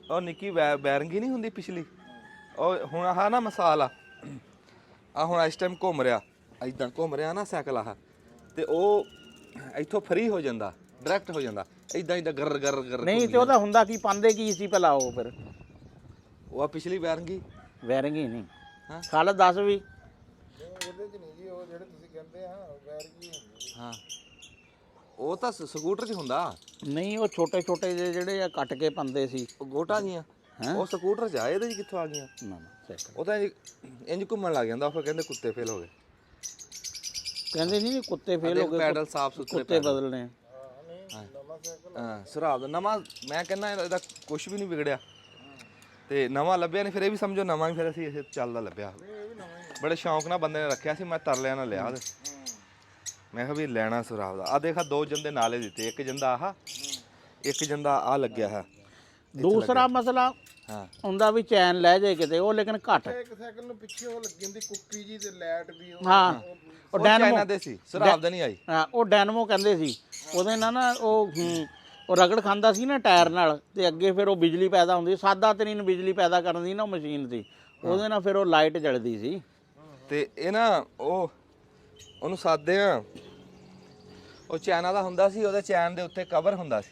Speaker 2: ਉਹ ਨਿੱਕੀ ਬੈਰਿੰਗੀ ਨਹੀਂ ਹੁੰਦੀ ਪਿਛਲੀ, ਉਹ ਹੁਣ ਆਹ ਨਾ ਮਿਸਾਲ ਆ ਹੁਣ ਇਸ ਟਾਈਮ ਘੁੰਮ ਰਿਹਾ, ਇਦਾਂ ਘੁੰਮ ਰਿਹਾ ਨਾ ਸਾਈਕਲ ਆਹ, ਤੇ ਉਹ ਇੱਥੋਂ ਫਰੀ ਹੋ ਜਾਂਦਾ, ਡਾਇਰੈਕਟ ਹੋ ਜਾਂਦਾ ਇਦਾਂ ਗਰ ਗਰ ਗਰ।
Speaker 1: ਨਹੀਂ ਤੇ ਉਹਦਾ ਹੁੰਦਾ ਕੀ, ਪਾਉਂਦੇ ਕੀ ਸੀ ਭਲਾ ਉਹ? ਫਿਰ
Speaker 2: ਉਹ ਆ ਪਿਛਲੀ ਬੈਰਿੰਗੀ।
Speaker 1: ਵੈਰਿੰਗ ਹੀ ਨਹੀਂ
Speaker 2: ਹਾਂ
Speaker 1: ਖਾਲਦ ਦੱਸ ਵੀ।
Speaker 5: ਉਹਦੇ ਚ ਨਹੀਂ ਜੀ, ਉਹ ਜਿਹੜੇ ਤੁਸੀਂ ਕਹਿੰਦੇ ਆ ਵੈਰਗੀ ਹੁੰਦੀ।
Speaker 2: ਹਾਂ ਉਹ ਤਾਂ ਸਕੂਟਰ 'ਚ ਹੁੰਦਾ।
Speaker 1: ਨਹੀਂ ਉਹ ਛੋਟੇ ਛੋਟੇ ਜਿਹੜੇ ਆ ਕੱਟ ਕੇ ਪਾਉਂਦੇ ਸੀ
Speaker 2: ਉਹ ਗੋਟਾ ਦੀਆਂ, ਉਹ ਸਕੂਟਰ 'ਚ ਆ, ਇਹਦੇ 'ਚ ਕਿੱਥੋਂ ਆ ਗਈਆਂ?
Speaker 1: ਨਾ ਸਾਈਕਲ
Speaker 2: ਉਹ ਤਾਂ ਇੰਜ ਘੁੰਮਣ ਲੱਗ ਜਾਂਦਾ, ਫਿਰ ਕਹਿੰਦੇ ਕੁੱਤੇ ਫੇਲ ਹੋ ਗਏ।
Speaker 1: ਕਹਿੰਦੇ ਨਹੀਂ ਕੁੱਤੇ ਫੇਲ ਹੋ ਗਏ,
Speaker 2: ਪੈਡਲ ਸਾਫ ਸੁਥਰੇ
Speaker 1: ਕੁੱਤੇ ਬਦਲਣੇ।
Speaker 2: ਹਾਂ ਸ਼ਰਾਬ ਦਾ ਨਵਾਂ, ਮੈਂ ਕਹਿੰਦਾ ਇਹਦਾ ਕੁਝ ਵੀ ਨਹੀਂ ਵਿਗੜਿਆ, ਤੇ ਨਵਾਂ ਲੱਭਿਆ ਨਹੀਂ। ਫਿਰ ਇਹ ਵੀ ਸਮਝੋ ਨਵਾਂ ਹੀ, ਫਿਰ ਅਸੀਂ ਇਹ ਚੱਲਦਾ ਲੱਭਿਆ। ਬੜੇ ਸ਼ੌਂਕ ਨਾਲ ਬੰਦੇ ਨੇ ਰੱਖਿਆ ਸੀ, ਮੈਂ ਤਰਲਿਆਂ ਨਾਲ ਲਿਆ। ਮੈਂ ਕਿਹਾ ਵੀ ਲੈਣਾ ਸ਼ਰਾਬ ਦਾ। ਆ ਦੇਖਾ ਦੋ ਜੰਦੇ ਨਾਲੇ ਦਿੱਤੇ, ਇੱਕ ਜੰਦਾ ਆਹ, ਇੱਕ ਜੰਦਾ ਆ ਲੱਗਿਆ ਹੈ।
Speaker 1: ਦੂਸਰਾ ਮਸਲਾ
Speaker 2: ਹਾਂ
Speaker 1: ਹੁੰਦਾ ਵੀ ਚੈਨ ਲੈ ਜਾਏ ਕਿਤੇ, ਉਹ ਲੇਕਿਨ ਘੱਟ।
Speaker 5: ਇੱਕ ਸਾਈਕਲ ਨੂੰ ਪਿੱਛੇ ਉਹ ਲੱਗੀ ਹੁੰਦੀ ਕੁੱਪੀ ਜੀ ਤੇ ਲਾਈਟ ਵੀ
Speaker 1: ਹਾਂ ਉਹ ਡੈਨਮੋ
Speaker 2: ਦੇ ਸੀ, ਸ਼ਰਾਬ ਦਾ ਨਹੀਂ ਆਈ।
Speaker 1: ਹਾਂ ਉਹ ਡੈਨਮੋ ਕਹਿੰਦੇ ਸੀ। ਉਹਦੇ ਨਾਲ ਨਾ ਉਹ ਰਗੜ ਖਾਂਦਾ ਸੀ ਨਾ ਟਾਇਰ ਨਾਲ, ਤੇ ਅੱਗੇ ਫਿਰ ਉਹ ਬਿਜਲੀ ਪੈਦਾ ਹੁੰਦੀ, ਸਾਦਾ ਤਰੀਨ ਬਿਜਲੀ ਪੈਦਾ ਕਰਨ ਦੀ ਨਾ ਉਹ ਮਸ਼ੀਨ ਸੀ, ਉਹਦੇ ਨਾਲ ਫਿਰ ਉਹ ਲਾਈਟ ਜਲਦੀ ਸੀ।
Speaker 2: ਤੇ ਇਹ ਨਾ ਉਹਨੂੰ ਸਾਦੇ ਆ, ਉਹ ਚੈਨਾ ਦਾ ਹੁੰਦਾ ਸੀ, ਉਹਦੇ ਚੈਨ ਦੇ ਉੱਤੇ ਕਵਰ ਹੁੰਦਾ ਸੀ,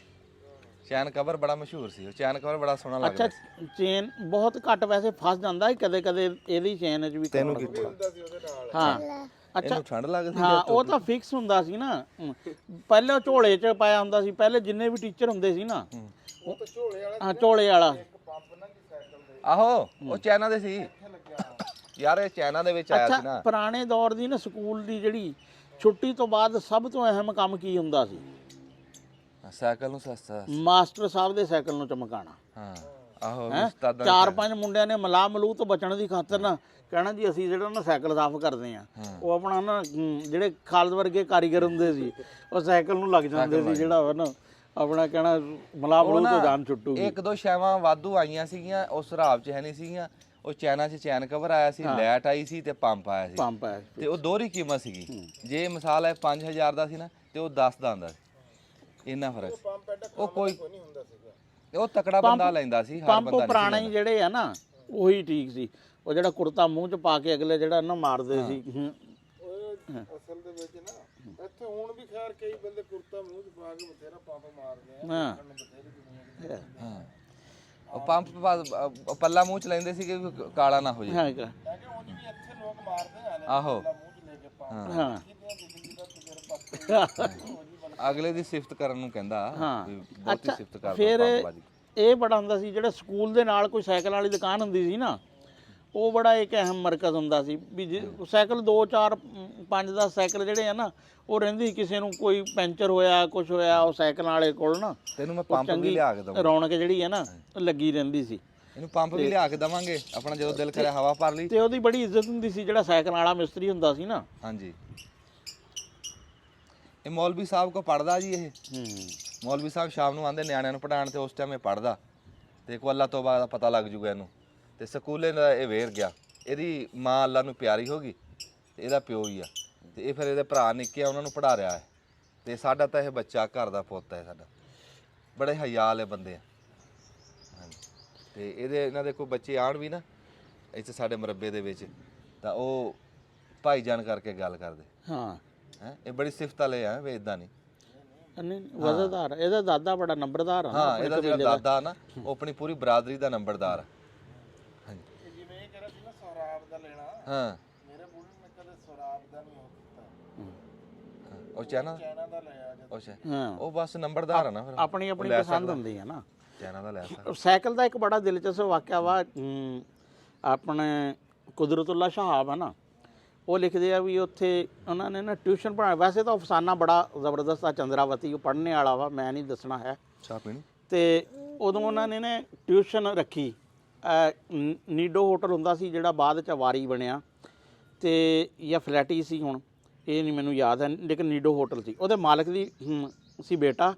Speaker 2: ਚੈਨ ਕਵਰ ਬੜਾ ਮਸ਼ਹੂਰ ਸੀ। ਉਹ ਚੈਨ ਕਵਰ ਬੜਾ ਸੋਹਣਾ ਲੱਗਦਾ ਸੀ।
Speaker 1: ਅੱਛਾ ਚੇਨ ਬਹੁਤ ਘੱਟ ਵੈਸੇ ਫਸ ਜਾਂਦਾ ਸੀ ਕਦੇ ਕਦੇ ਇਹਦੀ ਚੇਨ 'ਚ ਵੀ।
Speaker 2: ਤੈਨੂੰ ਕੀ
Speaker 1: ਹਾਂ ਅੱਛਾ
Speaker 2: ਇਹਨੂੰ ਠੰਡ ਲੱਗਦੀ?
Speaker 1: ਹਾਂ ਉਹ ਤਾਂ ਫਿਕਸ ਹੁੰਦਾ ਸੀ ਨਾ, ਪਹਿਲੇ ਉਹ ਝੋਲੇ 'ਚ ਪਾਇਆ ਹੁੰਦਾ ਸੀ। ਪਹਿਲੇ ਜਿੰਨੇ ਵੀ ਟੀਚਰ ਹੁੰਦੇ ਸੀ ਨਾ, ਹਾਂ ਝੋਲੇ ਵਾਲਾ।
Speaker 2: ਆਹੋ ਉਹ ਚਾਈਨਾ ਦੇ ਸੀ ਯਾਰ, ਇਹ ਚਾਈਨਾ ਦੇ ਵਿੱਚ ਆਇਆ ਸੀ ਨਾ।
Speaker 1: ਪੁਰਾਣੇ ਦੌਰ ਦੀ ਨਾ ਸਕੂਲ ਦੀ ਜਿਹੜੀ ਛੁੱਟੀ ਤੋਂ ਬਾਅਦ ਸਭ ਤੋਂ ਅਹਿਮ ਕੰਮ ਕੀ ਹੁੰਦਾ ਸੀ?
Speaker 2: ਸਾਈਕਲ ਨੂੰ ਸਸਤਾ।
Speaker 1: ਮਾਸਟਰ ਸਾਹਿਬ ਦੇ ਸਾਈਕਲ ਨੂੰ ਚਮਕਾਣਾ।
Speaker 2: ਹਾਂ ਆਹੋ
Speaker 1: ਉਸਤਾਦਾਂ 4-5 ਮੁੰਡਿਆਂ ਨੇ ਮਲਾਹ ਤੋਂ ਬਚਣ ਦੀ ਖਾਤਰ ਨਾ ਕਹਿਣਾ ਜੀ ਅਸੀਂ ਜਿਹੜਾ ਨਾ ਸਾਈਕਲ ਸਾਫ਼ ਕਰਦੇ ਆ। ਉਹ ਆਪਣਾ ਨਾ ਜਿਹੜੇ ਖਾਲਦ ਵਰਗੇ ਕਾਰੀਗਰ ਹੁੰਦੇ ਸੀ, ਉਹ ਸਾਈਕਲ ਨੂੰ ਲੱਗ ਜਾਂਦੇ ਸੀ, ਜਿਹੜਾ ਵਾ ਨਾ ਆਪਣਾ ਕਹਿਣਾ ਮਲਾਹ ਤੋਂ ਜਾਨ ਛੁੱਟੂਗੀ।
Speaker 2: ਇੱਕ ਦੋ ਸ਼ੈਵਾਂ ਵਾਧੂ ਆਈਆਂ ਸੀਗੀਆਂ, ਉਸ ਹਿਸਾਬ 'ਚ ਹੈ ਨਹੀਂ ਸੀਗੀਆਂ। ਉਹ ਚਾਈਨਾ 'ਚ ਚੈਨ ਕਵਰ ਆਇਆ ਸੀ, ਲਾਈਟ ਆਈ ਸੀ ਤੇ ਪੰਪ ਆਇਆ ਸੀ।
Speaker 1: ਪੰਪ ਆਇਆ
Speaker 2: ਤੇ ਉਹ ਦੋਹਰੀ ਕੀਮਤ ਸੀਗੀ। ਜੇ ਮਿਸਾਲ ਹੈ 5000 ਦਾ ਸੀ ਨਾ, ਤੇ ਉਹ 10 ਦਾ ਆਉਂਦਾ ਸੀ। ਇੰਨਾ ਫਰਕ। ਉਹ ਕੋਈ ਉਹ ਤਕੜਾ ਬੰਦਾ ਲੈਂਦਾ ਸੀ, ਹਰ
Speaker 1: ਪੰਪ
Speaker 2: ਬੰਦਾ
Speaker 1: ਪੁਰਾਣੇ ਹੀ ਜਿਹੜੇ ਆ ਨਾ ਉਹੀ ਠੀਕ ਸੀ। ਉਹ ਜਿਹੜਾ ਕੁੜਤਾ ਮੂੰਹ 'ਚ ਪਾ ਕੇ ਅਗਲੇ ਜਿਹੜਾ ਨਾ ਮਾਰਦੇ ਸੀ।
Speaker 5: ਅਸਲ ਦੇ ਵਿੱਚ ਨਾ ਇੱਥੇ ਹੁਣ ਵੀ ਖੈਰ ਕਈ ਬੰਦੇ ਕੁਰਤਾ ਮੂੰਹ 'ਚ ਪਾ ਕੇ ਬਥੇਰਾ ਪੰਪ ਮਾਰਦੇ ਆ।
Speaker 2: ਹਾਂ ਉਹ ਪੰਪ ਪੱਲਾ ਮੂੰਹ ਚ ਲੈਂਦੇ ਸੀਗੇ ਵੀ ਕਾਲਾ ਨਾ ਹੋ ਜਾਏ।
Speaker 1: ਹੈਗਾ
Speaker 2: ਆਹੋ
Speaker 1: ਹਾਂ
Speaker 2: ਅਗਲੇ ਦੀ ਸਿਫਤ ਕਰਨ ਨੂੰ ਕਹਿੰਦਾ
Speaker 1: ਹਾਂ।
Speaker 2: ਵੀ ਬਹੁਤੀ
Speaker 1: ਅੱਛਾ,
Speaker 2: ਸਿਫਤ ਕਰਦਾ
Speaker 1: ਫਿਰ
Speaker 2: ਪੰਪਬਾਜੀ।
Speaker 1: ਇਹ ਬੜਾ ਹੁੰਦਾ ਸੀ ਜਿਹੜਾ ਸਕੂਲ ਦੇ ਨਾਲ ਕੋਈ ਸਾਈਕਲ ਵਾਲੀ ਦੁਕਾਨ ਹੁੰਦੀ ਸੀ ਨਾ, ਉਹ ਬੜਾ ਇੱਕ ਅਹਿਮ ਮਰਕਜ਼ ਹੁੰਦਾ ਸੀ ਵੀ ਸਾਈਕਲ 2 4 5 10 ਸਾਈਕਲ ਜਿਹੜੇ ਆ ਨਾ ਉਹ ਰਹਿੰਦੀ ਕਿਸੇ ਨੂੰ ਕੋਈ ਪੈਂਚਰ ਹੋਇਆ ਕੁਝ ਹੋਇਆ ਉਹ ਸਾਈਕਲ ਵਾਲੇ ਕੋਲ ਨਾ
Speaker 2: ਤੈਨੂੰ ਮੈਂ
Speaker 1: ਉਹ
Speaker 2: ਪੰਪ ਵੀ
Speaker 1: ਚੰਗੀ
Speaker 2: ਲਿਆ ਕੇ ਦਵਾਂ,
Speaker 1: ਰੌਣਕ ਜਿਹੜੀ ਹੈ ਨਾ ਉਹ ਲੱਗੀ ਰਹਿੰਦੀ ਸੀ
Speaker 2: ਇਹਨੂੰ ਪੰਪ ਵੀ ਲਿਆ ਕੇ ਦਵਾਂਗੇ ਆਪਣਾ ਜਦੋਂ ਦਿਲ ਕਰੇ ਹਵਾ ਭਰ ਲਈ।
Speaker 1: ਤੇ ਉਹਦੀ ਬੜੀ ਇੱਜ਼ਤ ਹੁੰਦੀ ਸੀ ਜਿਹੜਾ ਸਾਈਕਲ ਵਾਲਾ ਮਿਸਤਰੀ ਹੁੰਦਾ ਸੀ ਨਾ।
Speaker 2: ਹਾਂਜੀ ਇਹ ਮੌਲਵੀ ਸਾਹਿਬ ਕੋ ਪੜਦਾ ਜੀ ਇਹ ਮੌਲਵੀ ਸਾਹਿਬ ਸ਼ਾਮ ਨੂੰ ਆਉਂਦੇ ਨਿਆਣਿਆਂ ਨੂੰ ਪੜਾਉਣ ਤੇ ਉਸ ਟਾਈਮ ਇਹ ਪੜਦਾ ਤੇ ਕੋ ਅੱਲਾ ਤੋਬਾ ਦਾ ਪਤਾ ਲੱਗ ਜੂਗਾ ਇਹਨੂੰ। ਤੇ ਸਕੂਲੇ ਦਾ ਇਹ ਵੇਰ ਗਿਆ, ਇਹਦੀ ਮਾਂ ਅੱਲਾ ਨੂੰ ਪਿਆਰੀ ਹੋ ਗਈ ਤੇ ਇਹਦਾ ਪਿਓ ਹੀ ਆ ਤੇ ਇਹ ਫਿਰ ਇਹਦੇ ਭਰਾ ਨਿੱਕੇ ਆ ਉਹਨਾਂ ਨੂੰ ਪੜਾ ਰਿਹਾ ਹੈ। ਤੇ ਸਾਡਾ ਤਾਂ ਇਹ ਬੱਚਾ ਘਰ ਦਾ ਪੁੱਤ ਹੈ ਸਾਡਾ, ਬੜੇ ਹਯਾ ਵਾਲੇ ਬੰਦੇ ਆ। ਹਾਂਜੀ ਤੇ ਇਹਨਾਂ ਦੇ ਕੋਈ ਬੱਚੇ ਆਣ ਵੀ ਨਾ ਇੱਥੇ ਸਾਡੇ ਮਰੱਬੇ ਦੇ ਵਿੱਚ ਤਾਂ ਉਹ ਭਾਈਜਾਨ ਕਰਕੇ ਗੱਲ ਕਰਦੇ।
Speaker 1: ਹਾਂ
Speaker 2: ਹੈ ਇਹ ਬੜੀ ਸਿਫਤ ਵਾਲੇ ਆ ਵੇ ਇਦਾਂ ਨਹੀਂ।
Speaker 1: ਨਹੀਂ ਵਜ਼ਨਦਾਰ ਇਹਦਾ ਦਾਦਾ ਬੜਾ ਨੰਬਰਦਾਰ ਆ ਨਾ
Speaker 2: ਹਾਂ
Speaker 1: ਆਪਣੇ
Speaker 2: ਇਹਦਾ ਜਿਹੜਾ
Speaker 1: ਕਬੀਲੇ ਦਾ।
Speaker 2: ਦਾਦਾ ਨਾ ਉਹ ਆਪਣੀ ਪੂਰੀ ਬਰਾਦਰੀ ਦਾ ਨੰਬਰਦਾਰ ਆ। ਹਾਂਜੀ
Speaker 5: ਜਿਵੇਂ ਇਹ ਕਰਾ ਸੀ ਨਾ ਸੌਰਾਬ ਦਾ ਲੈਣਾ,
Speaker 2: ਹਾਂ
Speaker 5: ਮੇਰੇ ਬੁੜੇ ਨੇ ਕਦੇ ਸੌਰਾਬ ਦਾ ਨਹੀਂ ਉਹ ਕੀਤਾ,
Speaker 2: ਉਹ ਚਾਈਨਾ
Speaker 5: ਚਾਈਨਾ ਦਾ ਲਿਆ ਜਦ।
Speaker 2: ਉਹ ਚਾ
Speaker 1: ਹਾਂ
Speaker 2: ਉਹ ਬਸ ਨੰਬਰਦਾਰ ਆ ਨਾ ਫਿਰ
Speaker 1: ਆਪਣੀ ਆਪਣੀ
Speaker 2: ਲੈ
Speaker 1: ਪਸੰਦ
Speaker 2: ਸਕਦਾ।
Speaker 1: ਹੁੰਦੀ ਹੈ ਨਾ।
Speaker 2: ਚਾਈਨਾ ਦਾ ਲੈ ਸਕਦਾ।
Speaker 1: ਸਾਈਕਲ ਦਾ ਇੱਕ ਬੜਾ ਦਿਲਚਸਪ ਵਾਕਿਆ ਵਾ ਆਪਣੇ ਕੁਦਰਤੁੱਲਾ ਸ਼ਹਾਬ ਹੈ ਨਾ, ਉਹ ਲਿਖਦੇ ਆ ਵੀ ਉੱਥੇ ਉਹਨਾਂ ਨੇ ਨਾ ਟਿਊਸ਼ਨ ਪੜ੍ਹਾਇਆ। ਵੈਸੇ ਤਾਂ ਅਫਸਾਨਾ ਬੜਾ ਜ਼ਬਰਦਸਤ ਆ ਚੰਦਰਾਵਤੀ, ਉਹ ਪੜ੍ਹਨੇ ਵਾਲਾ ਵਾ, ਮੈਂ ਨਹੀਂ ਦੱਸਣਾ ਹੈ।
Speaker 2: ਚਾਹ ਪੀਣੀ
Speaker 1: ਤੇ ਉਦੋਂ ਉਹਨਾਂ ਨੇ ਨਾ ਟਿਊਸ਼ਨ ਰੱਖੀ ਨੀਡੋ ਹੋਟਲ ਹੁੰਦਾ ਸੀ ਜਿਹੜਾ ਬਾਅਦ ਚ ਵਾਰੀ ਬਣਿਆ ਤੇ ਜਾਂ ਫਲੈਟੀ ਸੀ ਹੁਣ ਇਹ ਨਹੀਂ ਮੈਨੂੰ ਯਾਦ ਹੈ, ਲੇਕਿਨ ਨੀਡੋ ਹੋਟਲ ਸੀ। ਉਹਦੇ ਮਾਲਕ ਦੀ ਸੀ ਬੇਟਾ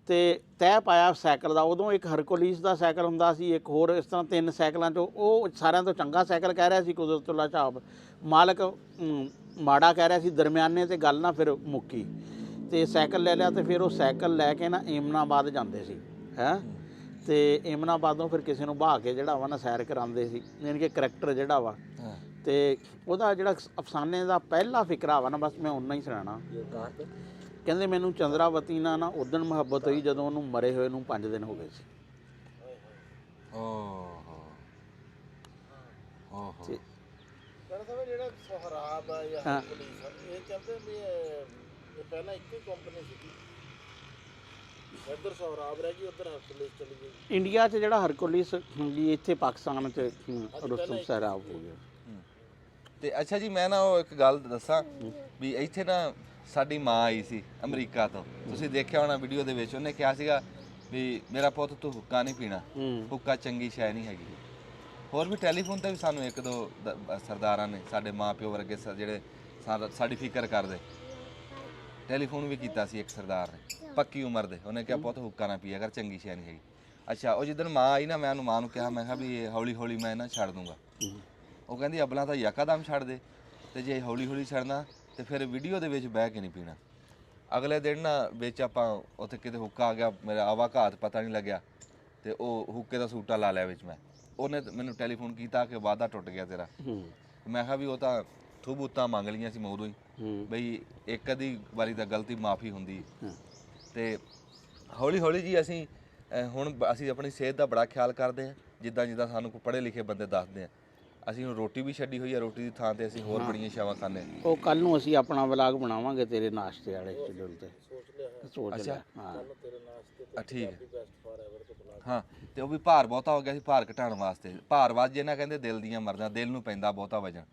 Speaker 1: ਤੇ ਤੈਅ ਪਾਇਆ ਸਾਈਕਲ ਦਾ। ਉਦੋਂ ਇੱਕ ਹਰਕੁਲੀਸ ਦਾ ਸਾਈਕਲ ਹੁੰਦਾ ਸੀ, ਇੱਕ ਹੋਰ ਇਸ ਤਰ੍ਹਾਂ 3 ਸਾਈਕਲਾਂ 'ਚੋਂ ਉਹ ਸਾਰਿਆਂ ਤੋਂ ਚੰਗਾ ਸਾਈਕਲ ਕਹਿ ਰਿਹਾ ਸੀ ਕੁਦਰਤੁੱਲਾ ਸ਼ਾਹਬ, ਮਾਲਕ ਮਾੜਾ ਕਹਿ ਰਿਹਾ ਸੀ। ਦਰਮਿਆਨੇ ਤੇ ਗੱਲ ਨਾ ਫਿਰ ਮੁੱਕੀ ਤੇ ਸਾਈਕਲ ਲੈ ਲਿਆ ਤੇ ਫਿਰ ਉਹ ਸਾਈਕਲ ਲੈ ਕੇ ਨਾ ਏਮਨਾਬਾਦ ਜਾਂਦੇ ਸੀ ਹੈ ਤੇ ਏਮਨਾਬਾਦੋਂ ਫਿਰ ਕਿਸੇ ਨੂੰ ਬਹਾ ਕੇ ਜਿਹੜਾ ਵਾ ਨਾ ਸੈਰ ਕਰਾਉਂਦੇ ਸੀ, ਯਾਨੀ ਕਿ ਕਰੈਕਟਰ ਜਿਹੜਾ ਵਾ। ਤੇ ਉਹਦਾ ਜਿਹੜਾ ਅਫਸਾਨੇ ਦਾ ਪਹਿਲਾ ਫਿਕਰਾ ਵਾ ਨਾ ਬਸ ਮੈਂ ਉਨਾ ਹੀ ਸੁਣਾਣਾ। ਕਹਿੰਦੇ ਮੈਨੂੰ ਚੰਦਰਾਵਤੀ ਨਾਲ ਨਾ ਉਦਣ ਮੁਹੱਬਤ ਹੋਈ ਜਦੋਂ ਉਹਨੂੰ ਮਰੇ ਹੋਏ ਨੂੰ 5 ਦਿਨ ਹੋ ਗਏ ਸੀ।
Speaker 2: ਓਹੋ ਓਹੋ
Speaker 1: ਤੇ
Speaker 5: ਕਹਿੰਦਾ ਸਾਹਿਬ ਜਿਹੜਾ ਸੌਰਾਬ ਆ ਜਾਂ
Speaker 1: ਹਾਂ।
Speaker 5: ਪੁਲਿਸ ਆ, ਇਹ ਕਹਿੰਦੇ ਵੀ ਇਹ ਪਹਿਲਾਂ ਇੱਕੋ ਹੀ ਕੰਪਨੀ ਸੀਗੀ, ਇੱਧਰ ਸੌਰਾਬ ਰਹਿ ਗਈ ਉੱਧਰ ਹਰਕੁਲੀਸ ਚਲੀ ਗਈ।
Speaker 1: ਇੰਡੀਆ 'ਚ ਜਿਹੜਾ ਹਰਕੁਲਿਸ ਹੁੰਦੀ ਇੱਥੇ ਪਾਕਿਸਤਾਨ 'ਚ ਰੁਸਤਮ ਸਹਿਰਾਬ ਹੋ ਗਿਆ।
Speaker 2: ਤੇ ਅੱਛਾ ਜੀ ਮੈਂ ਨਾ ਉਹ ਇੱਕ ਗੱਲ ਦੱਸਾਂ ਵੀ ਇੱਥੇ ਨਾ ਸਾਡੀ ਮਾਂ ਆਈ ਸੀ ਅਮਰੀਕਾ ਤੋਂ, ਤੁਸੀਂ ਦੇਖਿਆ ਹੋਣਾ ਵੀਡੀਓ ਦੇ ਵਿੱਚ। ਉਹਨੇ ਕਿਹਾ ਸੀਗਾ ਵੀ ਮੇਰਾ ਪੁੱਤ ਤੂੰ ਹੁੱਕਾ ਨਹੀਂ ਪੀਣਾ, ਹੁੱਕਾ ਚੰਗੀ ਸ਼ੈ ਨਹੀਂ ਹੈਗੀ। ਹੋਰ ਵੀ ਟੈਲੀਫੋਨ ਤੇ ਵੀ ਸਾਨੂੰ 1-2 ਸਰਦਾਰਾਂ ਨੇ ਸਾਡੇ ਮਾਂ ਪਿਓ ਵਰਗੇ ਜਿਹੜੇ ਸਾਡੀ ਫਿਕਰ ਕਰਦੇ, ਟੈਲੀਫੋਨ ਵੀ ਕੀਤਾ ਸੀ ਇੱਕ ਸਰਦਾਰ ਨੇ ਪੱਕੀ ਉਮਰ ਦੇ। ਉਹਨੇ ਕਿਹਾ ਪੁੱਤ ਹੁੱਕਾ ਨਾ ਪੀਆ ਕਰ, ਚੰਗੀ ਸ਼ੈ ਨਹੀਂ ਹੈਗੀ। ਅੱਛਾ ਉਹ ਜਿੱਦਣ ਮਾਂ ਆਈ ਨਾ ਮੈਂ ਉਹਨੂੰ ਮਾਂ ਨੂੰ ਕਿਹਾ, ਮੈਂ ਕਿਹਾ ਵੀ ਇਹ ਹੌਲੀ ਹੌਲੀ ਮੈਂ ਨਾ ਛੱਡ ਦੂੰਗਾ। ਉਹ ਕਹਿੰਦੀ ਅਬਲਾ ਤਾਂ ਯਕਦਮ ਛੱਡ ਦੇ, ਤੇ ਜੇ ਹੌਲੀ ਹੌਲੀ ਛੱਡਣਾ ਤੇ ਫਿਰ ਵੀਡੀਓ ਦੇ ਵਿੱਚ ਬਹਿ ਕੇ ਨਹੀਂ ਪੀਣਾ। ਅਗਲੇ ਦਿਨ ਨਾ ਵਿੱਚ ਆਪਾਂ ਉੱਥੇ ਕਿਤੇ ਹੁੱਕਾ ਆ ਗਿਆ, ਮੇਰਾ ਆਵਾ ਘਾਤ ਪਤਾ ਨਹੀਂ ਲੱਗਿਆ ਤੇ ਉਹ ਹੁੱਕੇ ਦਾ ਸੂਟਾ ਲਾ ਲਿਆ ਵਿੱਚ ਮੈਂ। ਉਹਨੇ ਮੈਨੂੰ ਟੈਲੀਫੋਨ ਕੀਤਾ ਕਿ ਵਾਅਦਾ ਟੁੱਟ ਗਿਆ ਤੇਰਾ। ਮੈਂ ਕਿਹਾ ਵੀ ਉਹ ਤਾਂ ਥੂਬੂਤਾਂ ਮੰਗ ਲਈਆਂ ਸੀ ਮੈਂ ਉਦੋਂ ਹੀ, ਬਈ ਇੱਕ ਅੱਧੀ ਵਾਰੀ ਤਾਂ ਗਲਤੀ ਮਾਫੀ ਹੁੰਦੀ। ਤੇ ਹੌਲੀ ਹੌਲੀ ਜੀ ਅਸੀਂ ਹੁਣ ਅਸੀਂ ਆਪਣੀ ਸਿਹਤ ਦਾ ਬੜਾ ਖਿਆਲ ਕਰਦੇ ਹਾਂ, ਜਿੱਦਾਂ ਜਿੱਦਾਂ ਸਾਨੂੰ ਕੋਈ ਪੜ੍ਹੇ ਲਿਖੇ ਬੰਦੇ ਦੱਸਦੇ ਆ। ਅਸੀਂ ਹੁਣ ਰੋਟੀ ਵੀ ਛੱਡੀ ਹੋਈ ਆ, ਰੋਟੀ ਦੀ ਥਾਂ ਤੇ ਅਸੀਂ ਹੋਰ ਬੜੀਆਂ ਛਾਵਾਂ ਖਾਂਦੇ ਹਾਂ।
Speaker 1: ਉਹ ਕੱਲ ਨੂੰ ਅਸੀਂ ਆਪਣਾ ਵਲਾਗ ਬਣਾਵਾਂਗੇ ਤੇਰੇ ਨਾਸ਼ਤੇ ਵਾਲੇ ਸ਼ਡਿਊਲ ਤੇ। ਸੋਚ ਲਿਆ ਹਾਂ
Speaker 2: ਠੀਕ ਹੈ ਹਾਂ। ਤੇ ਉਹ ਵੀ ਭਾਰ ਬਹੁਤਾ ਹੋ ਗਿਆ ਸੀ, ਭਾਰ ਘਟਾਉਣ ਵਾਸਤੇ। ਭਾਰ ਵੱਧ ਜੇ ਨਾ ਕਹਿੰਦੇ ਦਿਲ ਦੀਆਂ ਮਰਜ਼ਾਂ, ਦਿਲ ਨੂੰ ਪੈਂਦਾ ਬਹੁਤਾ ਵਜਨ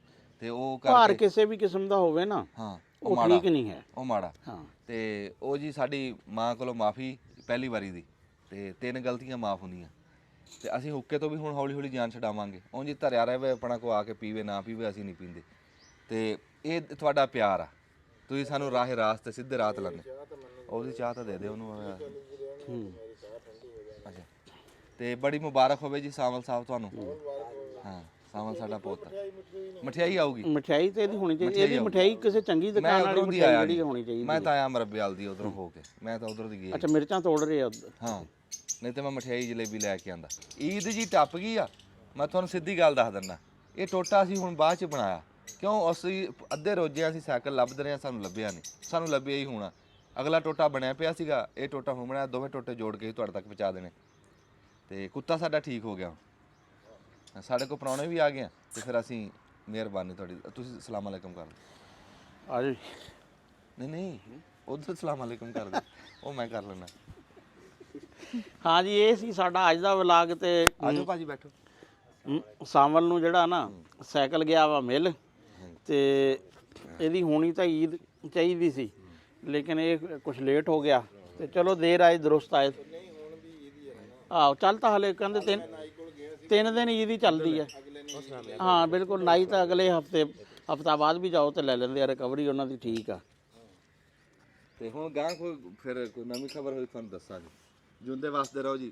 Speaker 2: ਤੇ ਉਹ
Speaker 1: ਭਾਰ ਕਿਸੇ ਵੀ ਕਿਸਮ ਦਾ ਹੋਵੇ ਨਾ
Speaker 2: ਹਾਂ
Speaker 1: ਉਹ ਠੀਕ ਨਹੀਂ ਹੈ,
Speaker 2: ਉਹ ਮਾੜਾ।
Speaker 1: ਹਾਂ
Speaker 2: ਤੇ ਉਹ ਜੀ ਸਾਡੀ ਮਾਂ ਕੋਲੋਂ ਮਾਫੀ ਪਹਿਲੀ ਵਾਰੀ ਦੀ, ਤੇ 3 ਗਲਤੀਆਂ ਮਾਫ ਹੁੰਦੀਆਂ। ਤੇ ਅਸੀਂ ਹੁੱਕੇ ਤੋਂ ਵੀ ਹੁਣ ਹੌਲੀ ਹੌਲੀ ਜਾਨ ਛਡਾਵਾਂਗੇ। ਉਂਝ ਧਰਿਆ ਰਹੇ ਆਪਣਾ ਕੋ ਆ ਕੇ ਪੀਵੇ ਨਾ ਪੀਵੇ, ਅਸੀਂ ਨਹੀਂ ਪੀਂਦੇ। ਤੇ ਇਹ ਤੁਹਾਡਾ ਪਿਆਰ ਆ, ਤੁਸੀਂ ਸਾਨੂੰ ਰਾਹੇ ਰਾਸਤੇ ਸਿੱਧੇ ਰਾਤ ਲਾਉਂਦੇ। ਉਹਦੀ ਚਾਹ ਤਾਂ ਦੇ ਦੇ ਉਹਨੂੰ। ਅੱਛਾ ਤੇ ਬੜੀ ਮੁਬਾਰਕ ਹੋਵੇ ਜੀ ਸਾਵਲ ਸਾਹਿਬ ਤੁਹਾਨੂੰ। ਹਾਂ ਸਾਵਲ ਸਾਡਾ ਪੁੱਤ। ਮਠਿਆਈ ਆਊਗੀ,
Speaker 1: ਮਠਿਆਈ ਤੇ ਇਹਦੀ ਹੋਣੀ ਚਾਹੀਦੀ। ਇਹਦੀ ਮਠਿਆਈ ਕਿਸੇ ਚੰਗੀ ਦੁਕਾਨ ਵਾਲੀ ਮਠਿਆਈ ਜਿਹੜੀ ਹੋਣੀ ਚਾਹੀਦੀ।
Speaker 2: ਮੈਂ ਤਾਂ ਆਇਆ ਮਰੱਬੇ ਵਾਲ ਦੀ ਉਧਰੋਂ ਹੋ ਕੇ, ਮੈਂ ਤਾਂ ਉਧਰੋਂ ਦੀ ਗਿਆ।
Speaker 1: ਅੱਛਾ ਮਿਰਚਾਂ ਤੋੜ ਰਹੇ ਆ ਉੱਧਰ।
Speaker 2: ਹਾਂ ਨਹੀਂ ਤੇ ਮੈਂ ਮਠਿਆਈ ਜਲੇਬੀ ਲੈ ਕੇ ਆਂਦਾ। ਈਦ ਜੀ ਟੱਪ ਗਈ ਆ, ਮੈਂ ਤੁਹਾਨੂੰ ਸਿੱਧੀ ਗੱਲ ਦੱਸ ਦਿੰਦਾ। ਇਹ ਟੋਟਾ ਅਸੀਂ ਹੁਣ ਬਾਅਦ ਚ ਬਣਾਇਆ, ਕਿਉਂ ਅਸੀਂ ਅੱਧੇ ਰੋਜ਼ੇ ਅਸੀਂ ਸਾਈਕਲ ਲੱਭਦੇ ਰਹੇ, ਸਾਨੂੰ ਲੱਭਿਆ ਨਹੀਂ। ਸਾਨੂੰ ਲੱਭਿਆ ਹੀ ਹੋਣਾ। ਅਗਲਾ ਟੋਟਾ ਬਣਿਆ ਪਿਆ ਸੀਗਾ, ਇਹ ਟੋਟਾ ਹੁਣ ਬਣਿਆ। ਦੋਵੇਂ ਟੋਟੇ ਜੋੜ ਕੇ ਤੁਹਾਡੇ ਤੱਕ ਪਹੁੰਚਾ ਦੇਣੇ। ਤੇ ਕੁੱਤਾ ਸਾਡਾ ਠੀਕ ਹੋ ਗਿਆ ਸਾਡੇ ਕੋਲ ਪ੍ਰਾਹੁਣੇ ਵੀ ਆ ਗਏ ਆ ਤੇ ਫਿਰ ਅਸੀਂ ਮਿਹਰਬਾਨੀ ਤੁਹਾਡੀ ਤੁਸੀਂ ਸਲਾਮ ਅਲੈਕਮ ਕਰ ਦਿਓ
Speaker 1: ਆ ਜੀ
Speaker 2: ਨਹੀਂ ਉਧਰ ਸਲਾਮ ਅਲੈਕਮ ਕਰ ਦਿਓ ਉਹ ਮੈਂ ਕਰ ਲੈਣਾ
Speaker 1: ਹਾਂ ਜੀ ਇਹ ਸੀ ਸਾਡਾ ਅੱਜ ਦਾ ਵਲਾਗ ਤੇ
Speaker 2: ਆਜੋ ਭਾਜੀ ਬੈਠੋ
Speaker 1: ਸਾਵਲ ਨੂੰ ਜਿਹੜਾ ਨਾ ਸਾਈਕਲ ਗਿਆ ਵਾ ਮਿਲ ਤੇ ਇਹਦੀ ਹੋਣੀ ਤਾਂ ਈਦ ਚਾਹੀਦੀ ਸੀ ਲੇਕਿਨ ਇਹ ਕੁਝ ਲੇਟ ਹੋ ਗਿਆ ਤੇ ਚਲੋ ਦੇਰ ਆਏ ਦਰੁਸਤ ਆਏ ਆਹੋ ਚੱਲ ਤਾਂ ਹਲੇ ਕਹਿੰਦੇ ਤਿੰਨ ਦਿਨ ਈਦ ਹੀ ਚੱਲਦੀ ਹੈ ਹਾਂ ਬਿਲਕੁਲ ਨਾਈ ਤਾਂ ਅਗਲੇ ਹਫਤਾ ਬਾਅਦ ਵੀ ਜਾਓ ਤੇ ਲੈ ਲੈਂਦੇ ਆ ਰਿਕਵਰੀ ਉਹਨਾਂ ਦੀ ਠੀਕ ਆ
Speaker 2: ਤੇ ਹੁਣ ਗਾਂ ਕੋਈ ਨਵੀਂ ਖਬਰ ਹੋਈ ਤੁਹਾਨੂੰ ਦੱਸਾਂਗੇ ਜਿਉਂਦੇ ਵਸਦੇ ਰਹੋ ਜੀ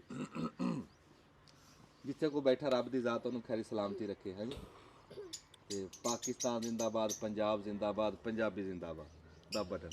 Speaker 2: ਜਿੱਥੇ ਕੋਈ ਬੈਠਾ ਰੱਬ ਦੀ ਜ਼ਾਤ ਉਹਨੂੰ ਖੈਰੀ ਸਲਾਮਤੀ ਰੱਖੇ ਹੈ ਜੀ ਤੇ ਪਾਕਿਸਤਾਨ ਜ਼ਿੰਦਾਬਾਦ ਪੰਜਾਬ ਜ਼ਿੰਦਾਬਾਦ ਪੰਜਾਬੀ ਜ਼ਿੰਦਾਬਾਦ ਦਾ ਬਟਨ